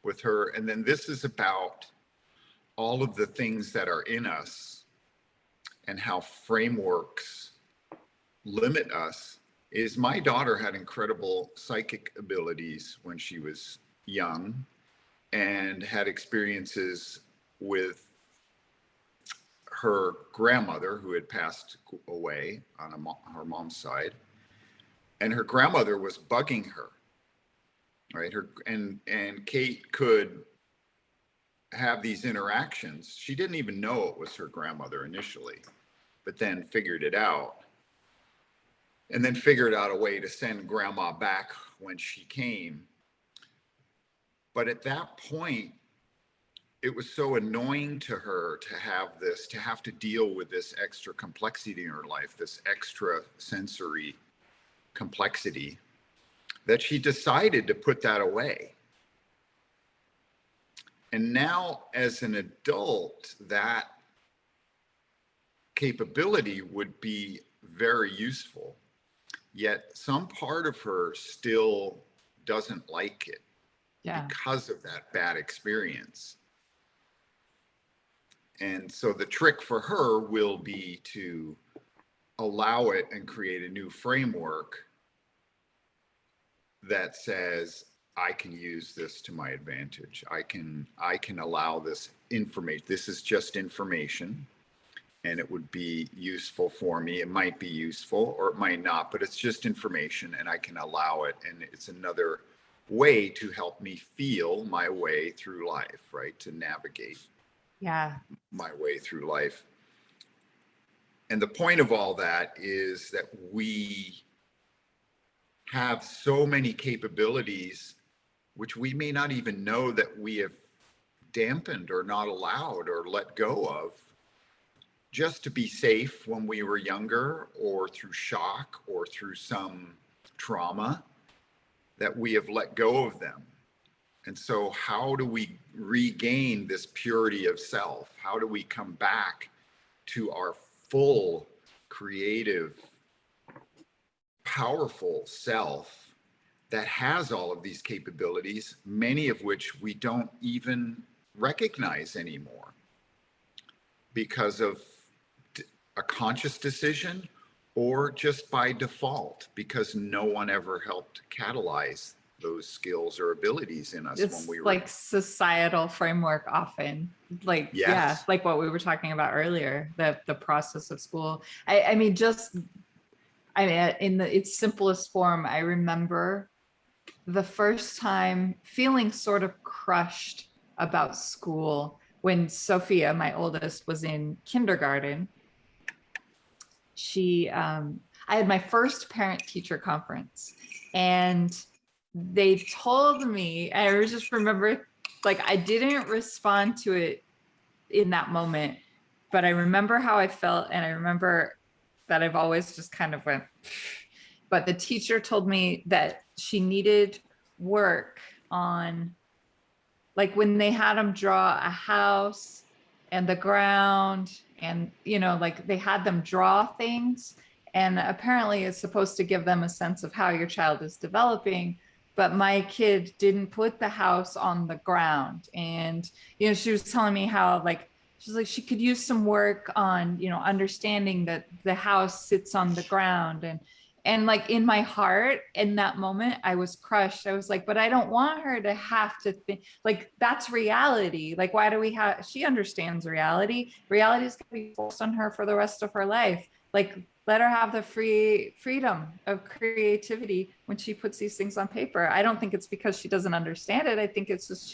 B: with her, and then this is about all of the things that are in us and how frameworks limit us, is my daughter had incredible psychic abilities when she was young and had experiences with her grandmother who had passed away on her mom's side, and her grandmother was bugging her, right? And Kate could have these interactions. She didn't even know it was her grandmother initially, but then figured it out, and then figured out a way to send grandma back when she came. But at that point, it was so annoying to her to have to deal with this extra complexity in her life, this extra sensory complexity, that she decided to put that away. And now, as an adult, that capability would be very useful. Yet some part of her still doesn't like it
A: yeah,
B: because of that bad experience. And so the trick for her will be to allow it and create a new framework that says, I can use this to my advantage. I can allow this information. This is just information, and it would be useful for me. It might be useful or it might not, but it's just information, and I can allow it. And it's another way to help me feel my way through life, right? To navigate
A: yeah,
B: my way through life. And the point of all that is that we have so many capabilities which we may not even know that we have dampened or not allowed or let go of, just to be safe when we were younger, or through shock or through some trauma, that we have let go of them. And so how do we regain this purity of self? How do we come back to our full, creative, powerful self that has all of these capabilities, many of which we don't even recognize anymore because of a conscious decision, or just by default because no one ever helped catalyze those skills or abilities in us when
A: it's
B: we were.
A: like societal framework often, like yeah,
B: Yes.
A: like what we were talking about earlier, the process of school. I mean, just I mean, in its simplest form, I remember the first time feeling sort of crushed about school when Sophia, my oldest, was in kindergarten. I had my first parent teacher conference, and they told me, I just remember, like, I didn't respond to it in that moment, but I remember how I felt, and I remember that I've always just kind of went, but the teacher told me that she needed work on, like, when they had them draw a house and the ground, and like they had them draw things, and apparently it's supposed to give them a sense of how your child is developing, but my kid didn't put the house on the ground. And she was telling me how, like, she's like, she could use some work on understanding that the house sits on the ground. And like in my heart, in that moment, I was crushed. I was like, but I don't want her to have to think like that's reality. Like, why do we have, she understands reality. Reality is going to be forced on her for the rest of her life. Like, let her have the freedom of creativity when she puts these things on paper. I don't think it's because she doesn't understand it. I think it's just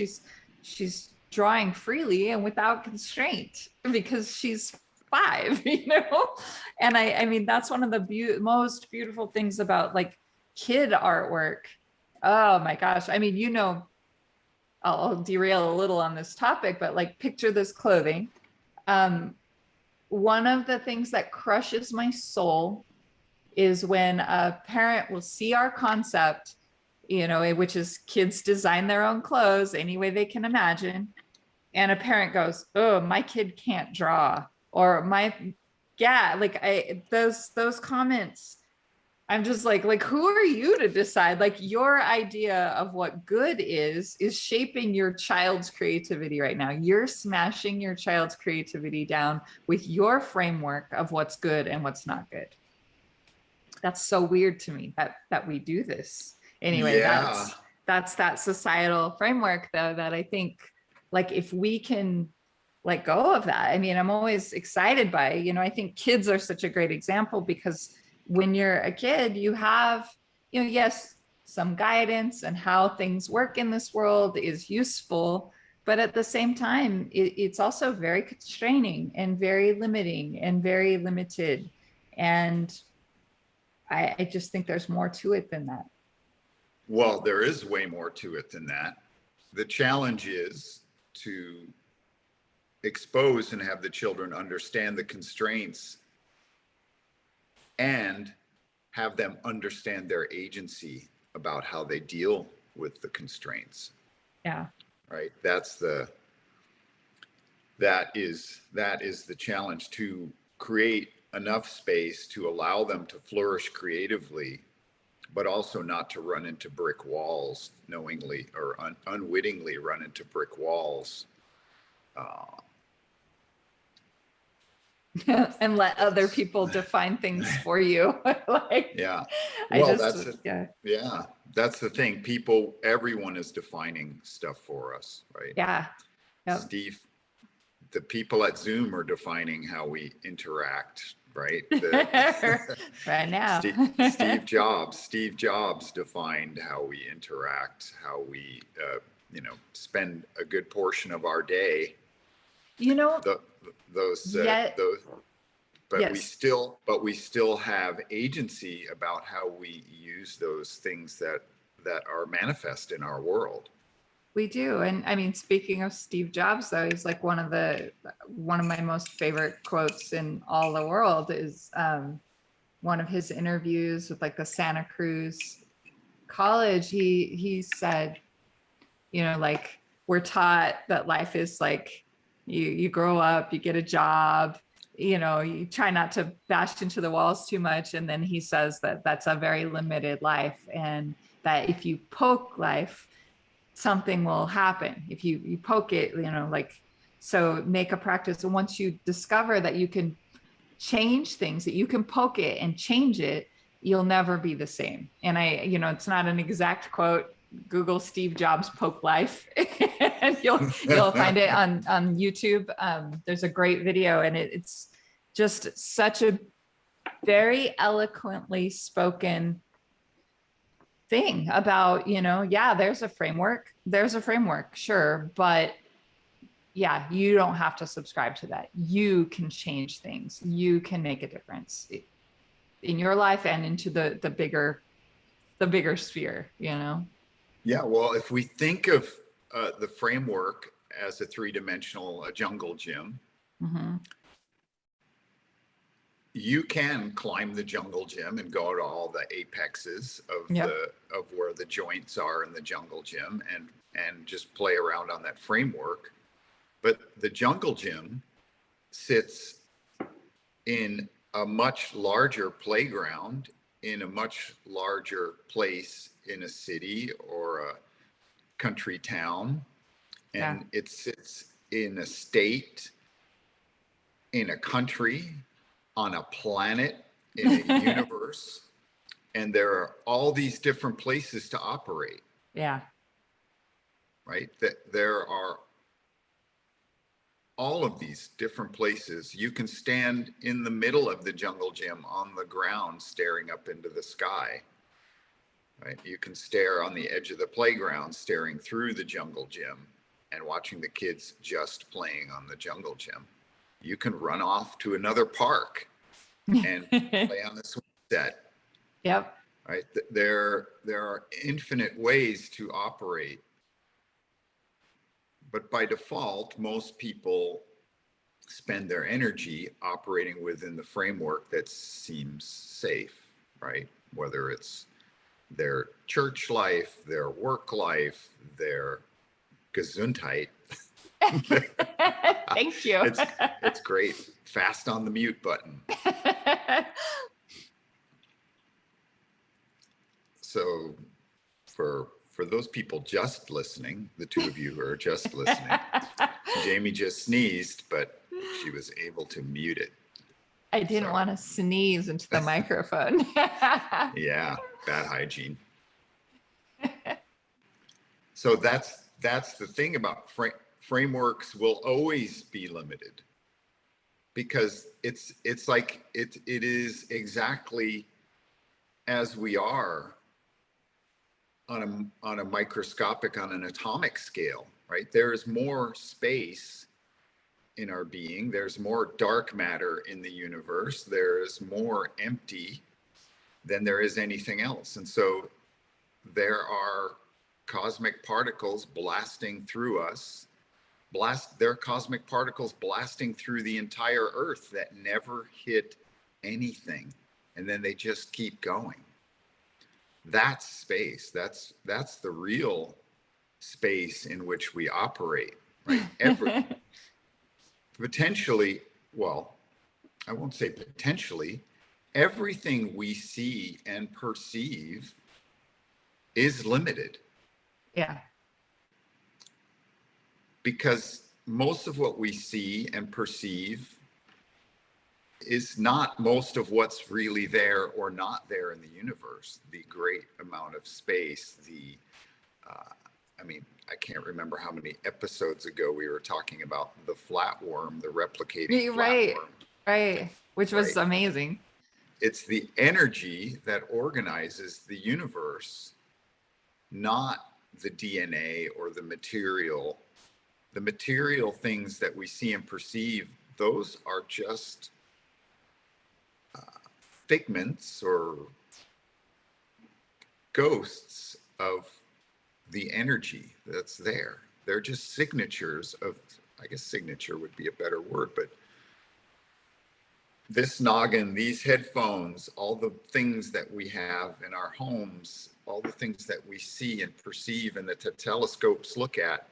A: she's drawing freely and without constraint because she's 5, you know? And I mean, that's one of the most beautiful things about like kid artwork. Oh my gosh. I mean, you know, I'll derail a little on this topic, but like picture this clothing. One of the things that crushes my soul is when a parent will see our concept, you know, which is kids design their own clothes any way they can imagine. And a parent goes, "Oh, my kid can't draw," or yeah, like those comments, I'm just like, who are you to decide? Like your idea of what good is shaping your child's creativity right now. You're smashing your child's creativity down with your framework of what's good and what's not good. That's so weird to me that we do this. Anyway,
B: Yeah.
A: that's that societal framework though that I think like if we can let go of that. I mean, I'm always excited by, you know, I think kids are such a great example because when you're a kid, you have, you know, yes, some guidance and how things work in this world is useful, but at the same time, it's also very constraining and very limiting and very limited. And I just think there's more to it than that.
B: Well, there is way more to it than that. The challenge is to expose and have the children understand the constraints and have them understand their agency about how they deal with the constraints.
A: Yeah.
B: Right. That is the challenge, to create enough space to allow them to flourish creatively, but also not to run into brick walls knowingly or unwittingly run into brick walls.
A: And let other people define things for you. Like,
B: Yeah.
A: I
B: Well,
A: just, yeah,
B: yeah, that's the thing. Everyone is defining stuff for us, right?
A: yeah, yep.
B: Steve, the people at Zoom are defining how we interact, right?
A: Right now.
B: Steve Jobs defined how we interact, how we, spend a good portion of our day.
A: You know,
B: The, those,
A: yet,
B: those, but
A: yes,
B: we still have agency about how we use those things that are manifest in our world.
A: we do. And I mean, speaking of Steve Jobs, though, he's like one of my most favorite quotes in all the world is one of his interviews with like the Santa Cruz college. He said, you know, like we're taught that life is like you grow up, you get a job, you know, you try not to bash into the walls too much. And then he says that that's a very limited life, and that if you poke life, something will happen. If you poke it, you know, like, so make a practice. And once you discover that you can change things, that you can poke it and change it, you'll never be the same. And you know, it's not an exact quote. Google Steve Jobs poke life and you'll find it on YouTube. There's a great video, and it's just such a very eloquently spoken thing about, you know, yeah, there's a framework, sure, but yeah, you don't have to subscribe to that. You can change things. You can make a difference in your life and into the bigger sphere, you know?
B: Yeah, well, if we think of the framework as a three-dimensional jungle gym,
A: Mm-hmm.
B: you can climb the jungle gym and go to all the apexes
A: Yep.
B: of where the joints are in the jungle gym and just play around on that framework. But the jungle gym sits in a much larger playground, in a much larger place in a city or a country town,
A: Yeah.
B: and it sits in a state, in a country, on a planet, in a universe. And there are all these different places to operate,
A: Yeah.
B: right? That there are all of these different places. You can stand in the middle of the jungle gym on the ground staring up into the sky, right? You can stare on the edge of the playground staring through the jungle gym and watching the kids just playing on the jungle gym. You can run off to another park and play on the swing set.
A: Yep.
B: Right? There are infinite ways to operate, but by default, most people spend their energy operating within the framework that seems safe, right? Whether it's their church life, their work life, their Gesundheit.
A: Thank you.
B: It's great. Fast on the mute button. So for those people just listening, the two of you who are just listening, Jamie just sneezed, but she was able to mute it.
A: I didn't want to sneeze into the microphone.
B: Yeah, bad hygiene. So that's the thing about frameworks will always be limited, because it's like it is exactly as we are on a microscopic, on an atomic scale, right? There is more space in our being. There's more dark matter in the universe. There is more empty than there is anything else. And so there are cosmic particles blasting through us. There are cosmic particles blasting through the entire Earth that never hit anything. And then they just keep going. That's space. That's the real space in which we operate, right? Potentially, well, I won't say potentially, everything we see and perceive is limited.
A: Yeah.
B: Because most of what we see and perceive is not most of what's really there or not there in the universe. The great amount of space, I mean, I can't remember how many episodes ago we were talking about the flatworm, the replicating flatworm.
A: Right. Which was amazing.
B: It's the energy that organizes the universe, not the DNA or the material. The material things that we see and perceive, those are just figments or ghosts of the energy that's there. They're just signatures of, I guess signature would be a better word, but this noggin, these headphones, all the things that we have in our homes, all the things that we see and perceive and that the telescopes look at,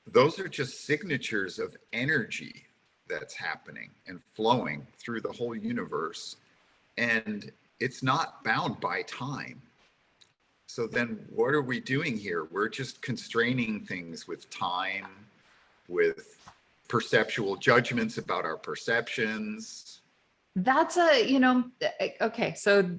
B: those are just signatures of energy that's happening and flowing through the whole universe. And it's not bound by time. So then what are we doing here? We're just constraining things with time, with perceptual judgments about our perceptions.
A: That's okay. So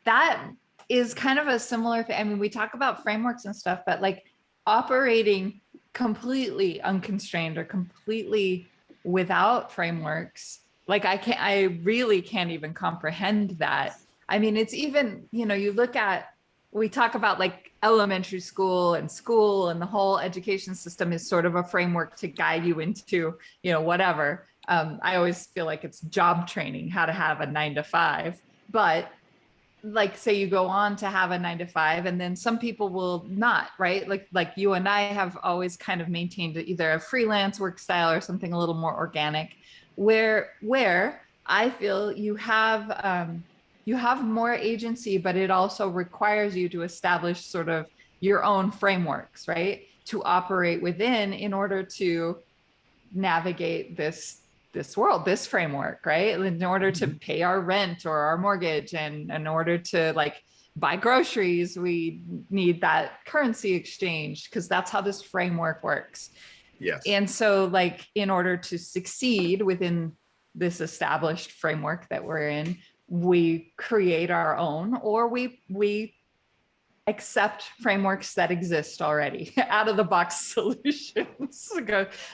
A: that is kind of a similar thing. I mean, we talk about frameworks and stuff, but like operating completely unconstrained or completely without frameworks, like I really can't even comprehend that. I mean, it's even, you look at, we talk about like elementary school and the whole education system is sort of a framework to guide you into, whatever. I always feel like it's job training, how to have a 9 to 5, but like say you go on to have a 9 to 5 and then some people will not, right? Like you and I have always kind of maintained either a freelance work style or something a little more organic where I feel you have more agency, but it also requires you to establish sort of your own frameworks, right? To operate within in order to navigate this world, this framework, right? In order to pay our rent or our mortgage, and in order to like buy groceries, we need that currency exchange because that's how this framework works.
B: Yes.
A: And so like in order to succeed within this established framework that we're in, we create our own, or we accept frameworks that exist already, out of the box solutions.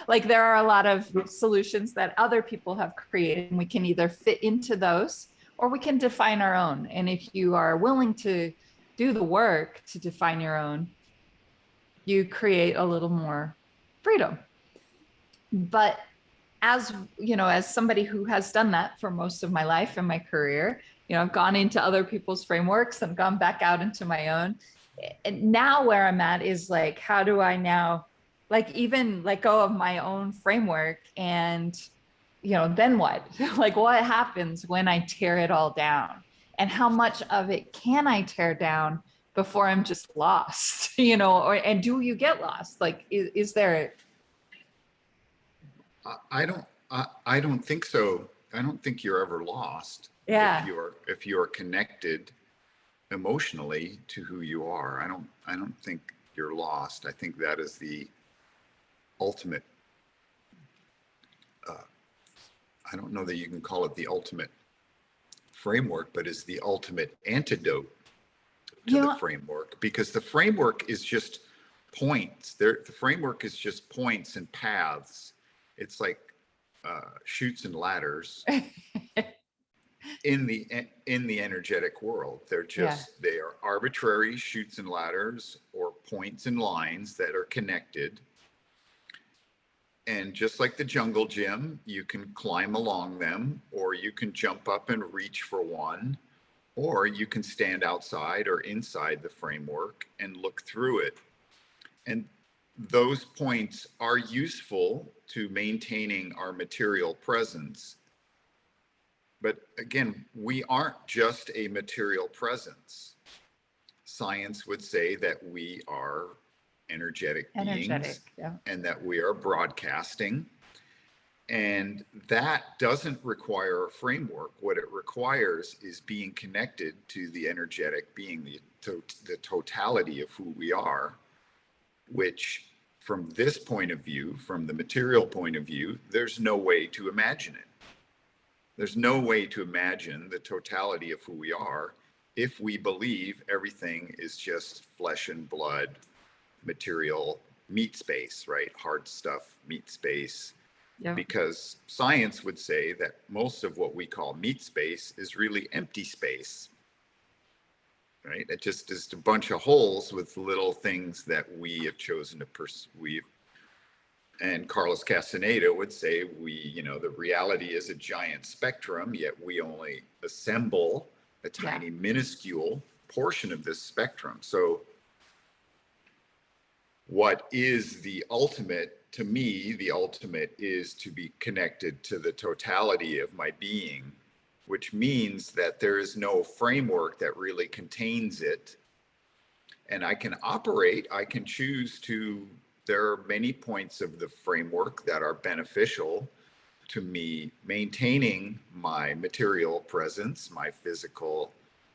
A: Like there are a lot of solutions that other people have created, and we can either fit into those or we can define our own. And if you are willing to do the work to define your own, you create a little more freedom. But as you know, as somebody who has done that for most of my life and my career, I've gone into other people's frameworks and gone back out into my own. And now where I'm at is like, how do I now like even let go of my own framework? And then what? Like what happens when I tear it all down? And how much of it can I tear down before I'm just lost? And do you get lost? Like is there
B: I don't think so. I don't think you're ever lost
A: yeah.
B: if you're connected emotionally to who you are. I don't think you're lost. I think that is the ultimate. I don't know that you can call it the ultimate framework, but is the ultimate antidote to the framework, because the framework is just points. The framework is just points and paths. It's like chutes and ladders in the energetic world. They're
A: Yeah.
B: just they are arbitrary chutes and ladders or points and lines that are connected. And just like the jungle gym, you can climb along them, or you can jump up and reach for one, or you can stand outside or inside the framework and look through it. And those points are useful to maintaining our material presence. But again, we aren't just a material presence. Science would say that we are energetic beings,
A: Yeah.
B: and that we are broadcasting. And that doesn't require a framework. What it requires is being connected to the energetic being, the totality of who we are, which from this point of view, from the material point of view, there's no way to imagine it. There's no way to imagine the totality of who we are if we believe everything is just flesh and blood, material, meat space, right? Hard stuff, meat space.
A: Yeah.
B: Because science would say that most of what we call meat space is really empty space, right? It just is a bunch of holes with little things that we have chosen to perceive. And Carlos Castaneda would say the reality is a giant spectrum, yet we only assemble a tiny, minuscule portion of this spectrum. So what is the ultimate? To me, the ultimate is to be connected to the totality of my being, which means that there is no framework that really contains it. And I can choose to, there are many points of the framework that are beneficial to me maintaining my material presence, my physical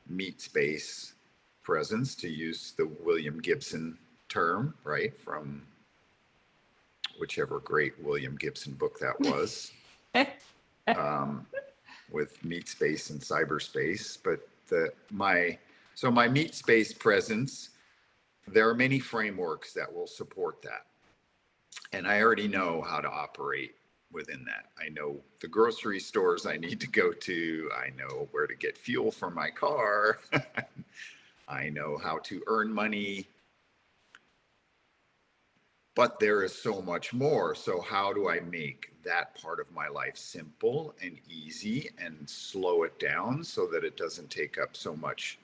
B: meat space presence, to use the William Gibson term, right, from whichever great William Gibson book that was, with meat space and cyberspace. But my meat space presence, there are many frameworks that will support that. And I already know how to operate within that. I know the grocery stores I need to go to. I know where to get fuel for my car. I know how to earn money. But there is so much more. So how do I make that part of my life simple and easy and slow it down so that it doesn't take up so much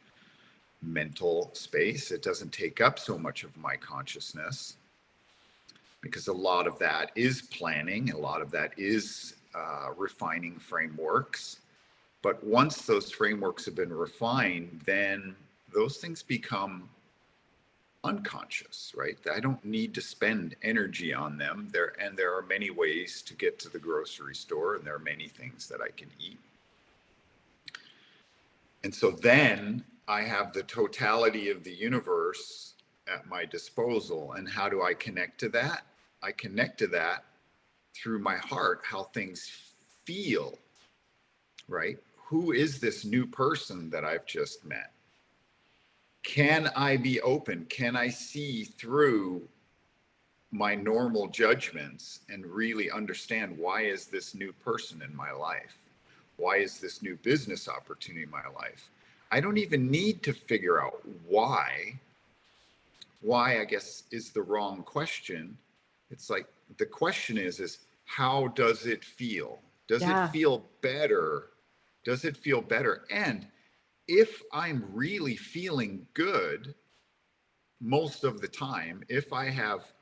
B: mental space? It doesn't take up so much of my consciousness, because a lot of that is planning. A lot of that is refining frameworks. But once those frameworks have been refined, then those things become unconscious, right? I don't need to spend energy on them. There are many ways to get to the grocery store, and there are many things that I can eat. And so then I have the totality of the universe at my disposal. And how do I connect to that? I connect to that through my heart, how things feel, right? who is this new person that I've just met? Can I be open? Can I see through my normal judgments and really understand, why is this new person in my life? Why is this new business opportunity in my life? I don't even need to figure out why. Why, I guess, is the wrong question. It's like, the question is how does it feel? Does it
A: Yeah.
B: feel better? Does it feel better? And if I'm really feeling good most of the time, if I have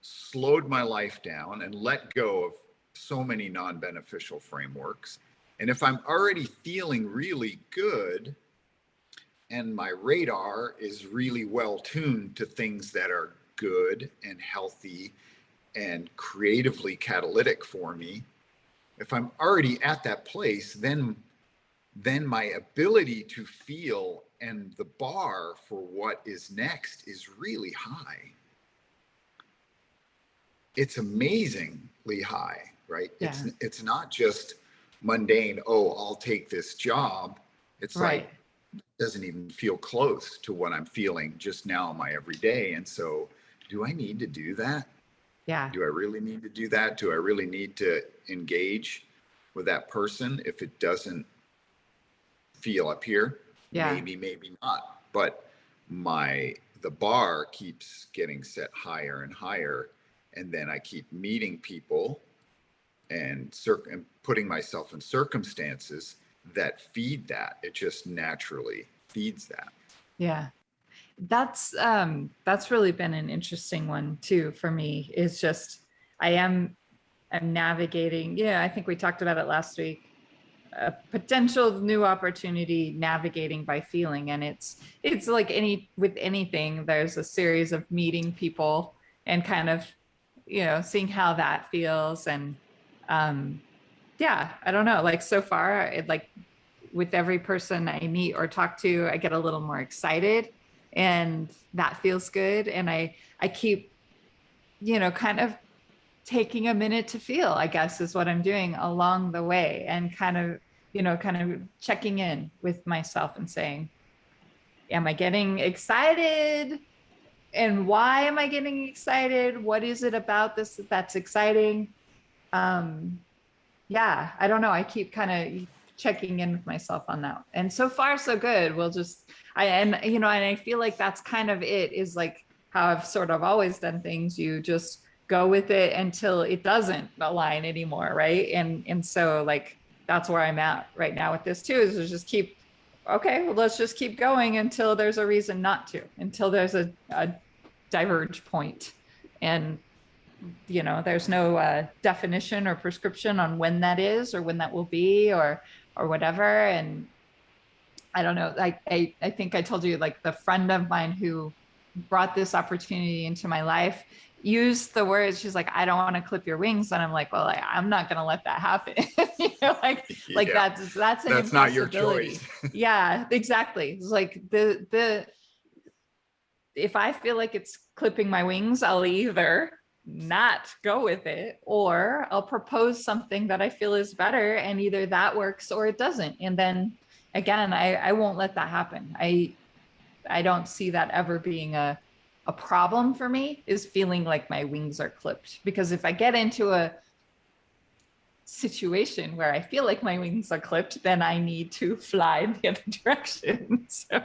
B: slowed my life down and let go of so many non-beneficial frameworks, and if I'm already feeling really good and my radar is really well tuned to things that are good and healthy and creatively catalytic for me, if I'm already at that place, then my ability to feel and the bar for what is next is really high. It's amazingly high, right?
A: Yeah.
B: It's not just mundane, oh, I'll take this job. It's like,
A: Right.
B: doesn't even feel close to what I'm feeling just now in my everyday. And so, do I need to do that?
A: Yeah.
B: Do I really need to do that? Do I really need to engage with that person if it doesn't feel up here?
A: Yeah.
B: Maybe, maybe not. But the bar keeps getting set higher and higher. And then I keep meeting people and putting myself in circumstances that feed that. It just naturally feeds that.
A: Yeah. That's really been an interesting one too for me. Is just I'm navigating, yeah, I think we talked about it last week, a potential new opportunity navigating by feeling. And it's like with anything, there's a series of meeting people and kind of, seeing how that feels. And yeah, I don't know, like so far, like with every person I meet or talk to, I get a little more excited, and that feels good. And I keep, kind of taking a minute to feel, I guess, is what I'm doing along the way, and kind of, kind of checking in with myself and saying, am I getting excited? And why am I getting excited? What is it about this that's exciting? Um, yeah, I don't know. I keep kind of checking in with myself on that. And so far, so good. And I feel like that's kind of it, is like how I've sort of always done things. You just go with it until it doesn't align anymore. Right. And so like, that's where I'm at right now with this too, is to just okay, well, let's just keep going until there's a reason not to, until there's a diverge point. And there's no definition or prescription on when that is, or when that will be, or whatever. And I don't know, I think I told you, like, the friend of mine who brought this opportunity into my life used the words, she's like, I don't want to clip your wings. And I'm like, well, I'm not going to let that happen. Like
B: Yeah,
A: that's an
B: that's not your
A: impossibility.
B: choice.
A: Yeah, exactly. It's like the if I feel like it's clipping my wings, I'll either not go with it, or I'll propose something that I feel is better, and either that works or it doesn't. And then again, I won't let that happen. I don't see that ever being a problem for me, is feeling like my wings are clipped. Because if I get into a situation where I feel like my wings are clipped, then I need to fly in the other direction. So,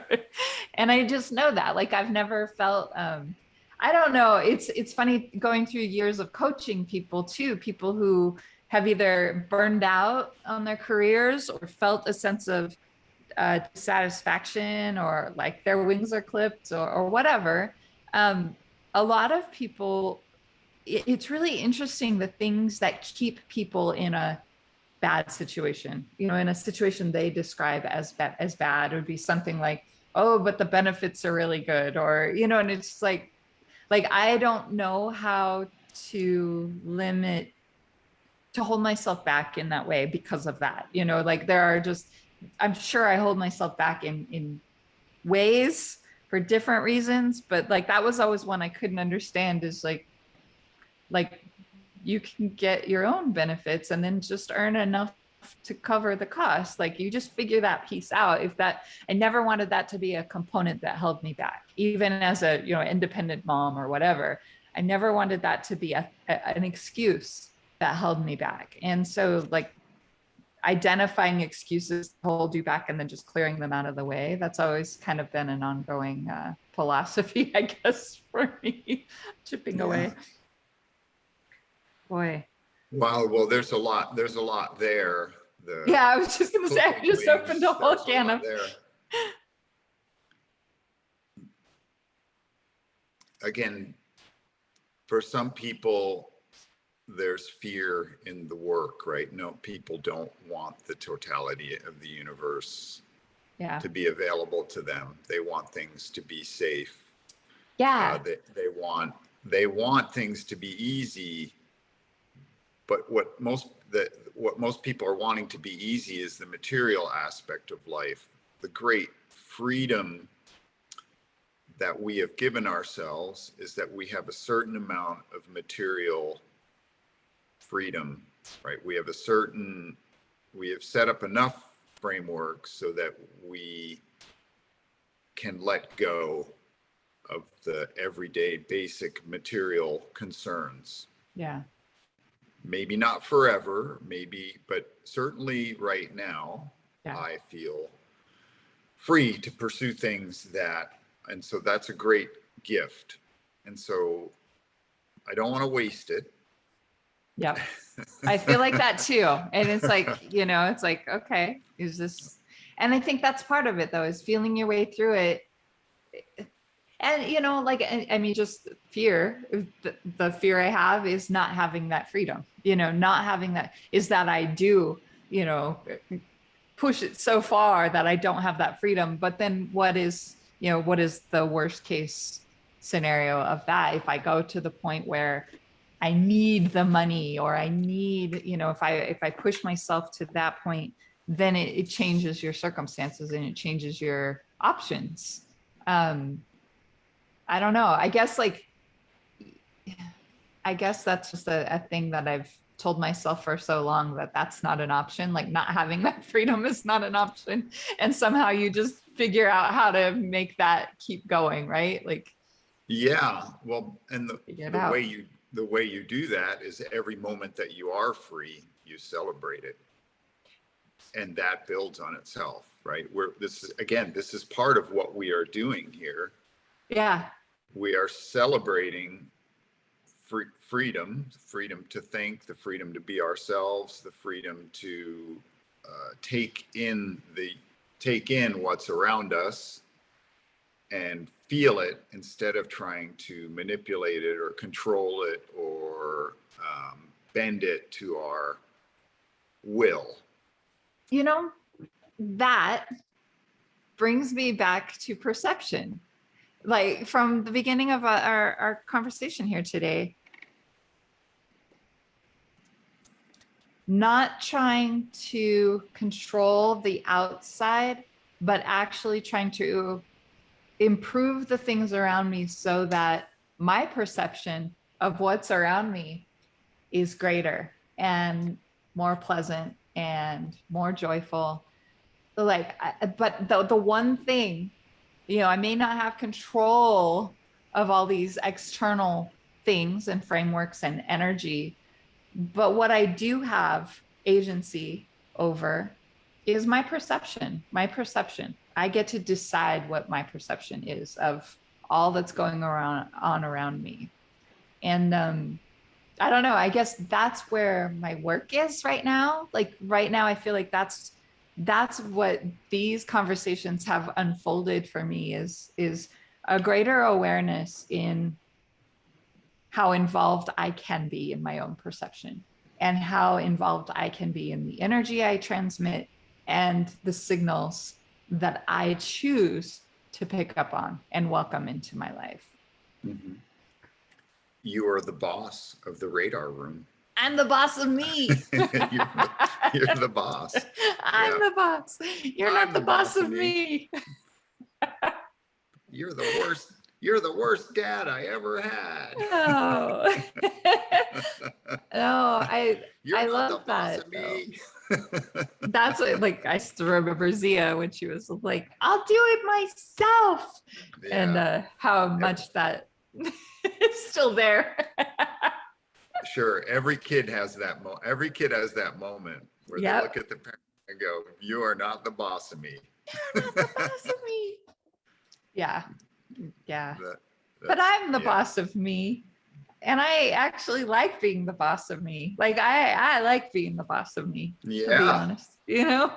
A: and I just know that, like, I've never felt, I don't know. It's funny going through years of coaching people too, people who have either burned out on their careers or felt a sense of dissatisfaction, or like their wings are clipped, or whatever. Um, a lot of people, it's really interesting, the things that keep people in a bad situation, in a situation they describe as bad, would be something like, oh, but the benefits are really good, or, and it's like I don't know how to hold myself back in that way because of that. Like, there are just, I'm sure I hold myself back in ways for different reasons, but like that was always one I couldn't understand, is like you can get your own benefits and then just earn enough to cover the cost. Like you just figure that piece out. I never wanted that to be a component that held me back, even as a, independent mom or whatever. I never wanted that to be an excuse that held me back. And so like identifying excuses to hold you back and then just clearing them out of the way. That's always kind of been an ongoing philosophy, I guess, for me, chipping away. Boy.
B: Wow. Well, there's a lot there.
A: Yeah, I was just going to say, I just opened a whole can of
B: there. Again, for some people, there's fear in the work, right? No, people don't want the totality of the universe to be available to them. They want things to be safe.
A: Yeah.
B: They want things to be easy. But what most people are wanting to be easy is the material aspect of life. The great freedom that we have given ourselves is that we have a certain amount of material freedom, right? We have set up enough frameworks so that we can let go of the everyday basic material concerns.
A: Yeah.
B: Maybe not forever, but certainly right now, I feel free to pursue things and so that's a great gift. And so I don't want to waste it.
A: Yep. I feel like that too. And it's like, it's like, okay, and I think that's part of it though, is feeling your way through it. And, I mean, just fear, the fear I have is not having that freedom, not having that is that I do, push it so far that I don't have that freedom. But then what is the worst case scenario of that? If I go to the point where I need the money, or I need, if I push myself to that point, then it changes your circumstances and it changes your options. I don't know. I guess that's just a thing that I've told myself for so long, that's not an option. Like not having that freedom is not an option. And somehow you just figure out how to make that keep going, right? Like,
B: yeah, well, and the way you do that is every moment that you are free, you celebrate it. And that builds on itself, right? This is part of what we are doing here.
A: Yeah.
B: We are celebrating freedom to think, the freedom to be ourselves, the freedom to take in what's around us and feel it instead of trying to manipulate it or control it or bend it to our will.
A: That brings me back to perception. Like from the beginning of our conversation here today, not trying to control the outside, but actually trying to improve the things around me so that my perception of what's around me is greater and more pleasant and more joyful. But the one thing, I may not have control of all these external things and frameworks and energy, but what I do have agency over is my perception. I get to decide what my perception is of all that's going on around me. And I don't know, I guess that's where my work is right now. Like right now, I feel like that's what these conversations have unfolded for me is a greater awareness in how involved I can be in my own perception and how involved I can be in the energy I transmit and the signals that I choose to pick up on and welcome into my life.
B: Mm-hmm. You are the boss of the radar room.
A: I'm the boss of me.
B: You're the boss.
A: I'm the boss. You're not the boss of me.
B: You're the You're the worst dad I ever had.
A: Oh. No, I
B: You're not the
A: love
B: boss
A: that
B: of
A: though.
B: me.
A: That's what, like, I still remember Zia when she was like, I'll do it myself. And
B: Yeah.
A: how
B: Ev-
A: much that is still there.
B: Sure. Every kid has that every kid has that moment where they look
A: Yep.
B: at the parent and go, you are not the boss of me.
A: You're not the boss of me. Yeah. Yeah.
B: That,
A: But
B: that's,
A: I'm the
B: yeah.
A: boss of me. And I actually like being the boss of me. Like I like being the boss of me, to be
B: Yeah.
A: honest, you know?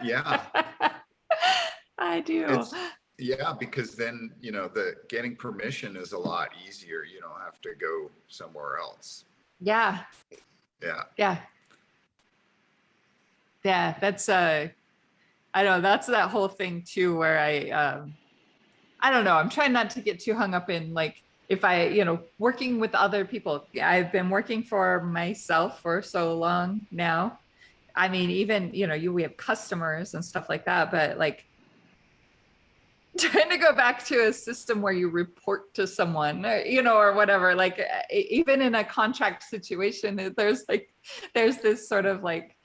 B: Yeah.
A: I do.
B: It's, yeah, because then, the getting permission is a lot easier. You don't have to go somewhere else.
A: Yeah.
B: Yeah.
A: Yeah. Yeah. That's I know that's that whole thing too, where I don't know, I'm trying not to get too hung up in like if I, working with other people. I've been working for myself for so long now. I mean, even, we have customers and stuff like that, but like trying to go back to a system where you report to someone, or whatever, like even in a contract situation, there's this sort of like,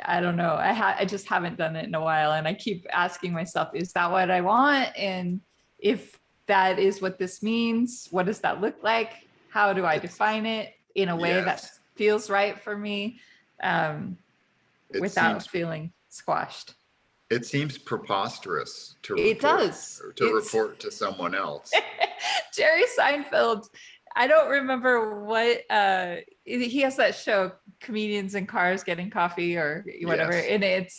A: I don't know. I just haven't done it in a while. And I keep asking myself, is that what I want? And if that is what this means, what does that look like? How do I
B: It's,
A: define it in a way that
B: yes,
A: feels right for me,
B: it
A: without
B: seems,
A: feeling squashed?
B: it seems preposterous
A: It does.
B: to
A: It's
B: report to someone else.
A: Jerry Seinfeld. I don't remember what he has that show, Comedians in Cars Getting Coffee or whatever.
B: Yes.
A: And it's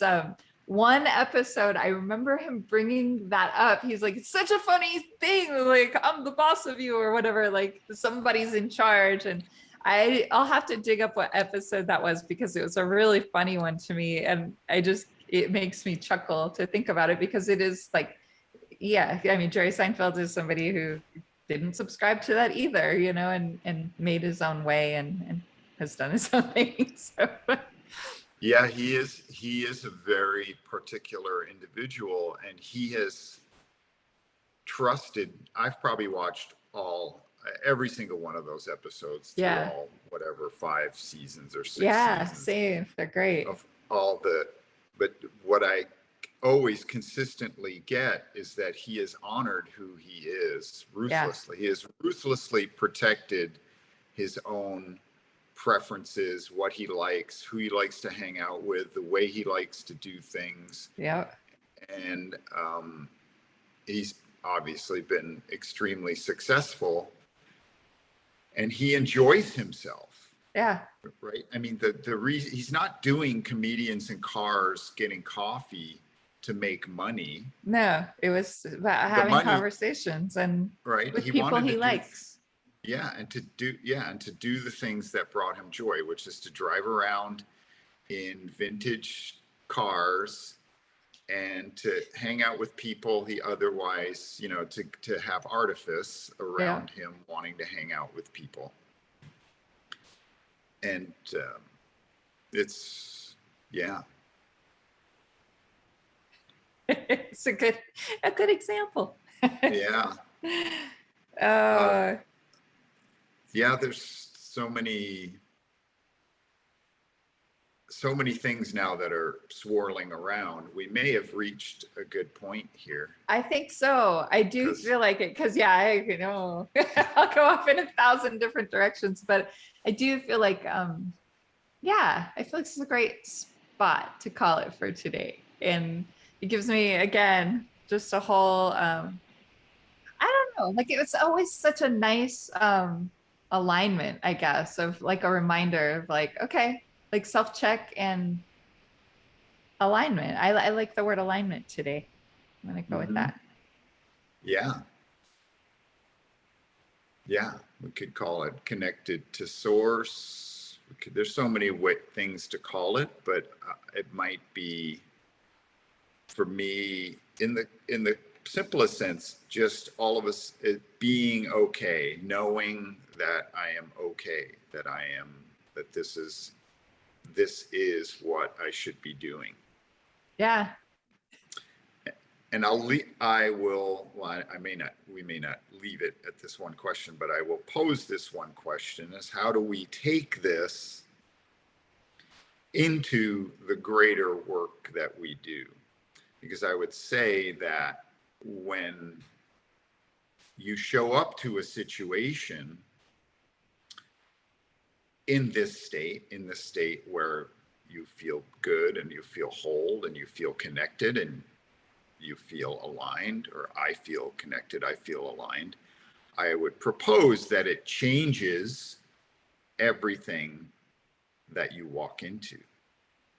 A: one episode, I remember him bringing that up. He's like, it's such a funny thing. Like, I'm the boss of you or whatever. Like somebody's in charge. And I'll have to dig up what episode that was because it was a really funny one to me. And it makes me chuckle to think about it because it is like, yeah, I mean, Jerry Seinfeld is somebody who didn't subscribe to that either, and made his own way and has done his own thing. So
B: Yeah, he is a very particular individual, and he has trusted. I've probably watched every single one of those episodes through
A: yeah,
B: all whatever 5 seasons or 6 seasons
A: same. They're great.
B: of all but what I always consistently get is that he has honored who he is
A: Yeah,
B: ruthlessly. He has ruthlessly protected his own preferences, what he likes, who he likes to hang out with, the way he likes to do things.
A: yeah,
B: And he's obviously been extremely successful, and he enjoys himself.
A: yeah.
B: Right. I mean, the reason he's not doing Comedians in Cars Getting Coffee to make money.
A: No, it was about
B: The
A: having
B: money,
A: conversations and
B: right?
A: with
B: He
A: people
B: wanted
A: he
B: to do,
A: likes.
B: and to do the things that brought him joy, which is to drive around in vintage cars and to hang out with people he otherwise, to have artifice
A: Yeah.
B: around him wanting to hang out with people. And it's, yeah.
A: It's a good example.
B: Yeah.
A: uh
B: Yeah, there's so many things now that are swirling around. We may have reached a good point here
A: I think so. I do
B: because,
A: feel like it because yeah, I'll go off in 1,000 different directions, but I do feel like yeah, I feel like this is a great spot to call it for today. And it gives me again just a whole I don't know, like it was always such a nice alignment, I guess, of like a reminder of like, okay, like self-check and alignment. I like the word alignment today. I'm gonna go with
B: mm-hmm.
A: that.
B: Yeah, yeah, we could call it connected to source. There's so many things to call it, but it might be, for me, in the simplest sense, just all of us being okay, knowing that I am okay, that this is what I should be doing.
A: Yeah.
B: And we may not leave it at this one question, but I will pose this one question: is how do we take this into the greater work that we do? Because I would say that when you show up to a situation in the state where you feel good and you feel whole and you feel connected and you feel aligned, or I feel connected, I feel aligned, I would propose that it changes everything that you walk into,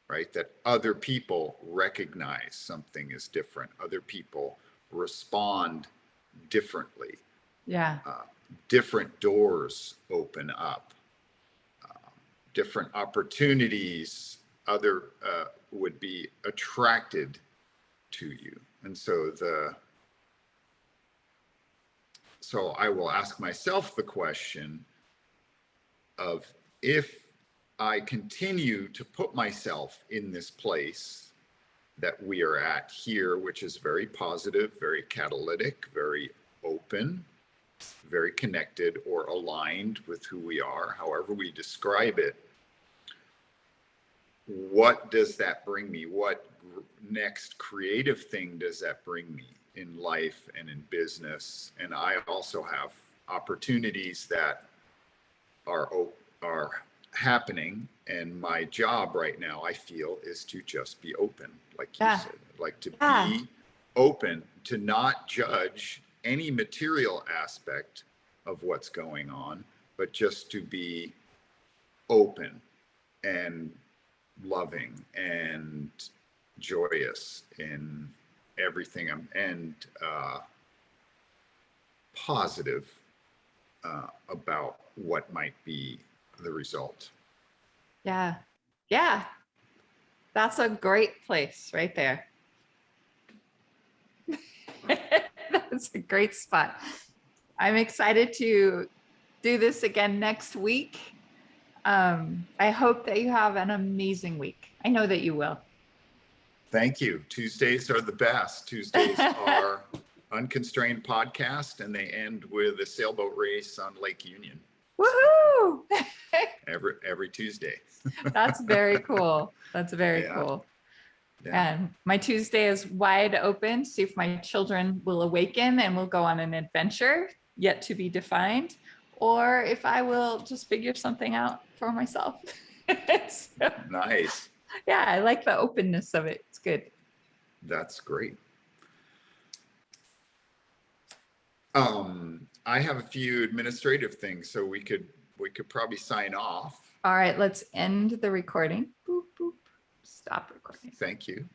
B: right? That other people recognize something is different. Other people respond differently.
A: Yeah.
B: Different doors open up. Different opportunities would be attracted to you. And so I will ask myself the question of, if I continue to put myself in this place that we are at here, which is very positive, very catalytic, very open, very connected or aligned with who we are, however we describe it, what does that bring me? What next creative thing does that bring me in life and in business? And I also have opportunities that are happening, and my job right now, I feel, is to just be open, like you said, like to be open, to not judge any material aspect of what's going on, but just to be open and loving and joyous in everything, and positive about what might be the result.
A: Yeah. Yeah. That's a great place right there. That's a great spot. I'm excited to do this again next week. I hope that you have an amazing week. I know that you will.
B: Thank you. Tuesdays are the best. Tuesdays are Unconstrained podcast, and they end with a sailboat race on Lake Union.
A: Woohoo!
B: Every Tuesday.
A: That's very cool. That's very cool.
B: Yeah.
A: And my Tuesday is wide open. See if my children will awaken and we'll go on an adventure yet to be defined, or if I will just figure something out for myself. So,
B: Nice.
A: yeah, I like the openness of it. It's good.
B: That's great. I have a few administrative things, so we could probably sign off.
A: All right, let's end the recording. Boop, boop. Stop recording.
B: Thank you.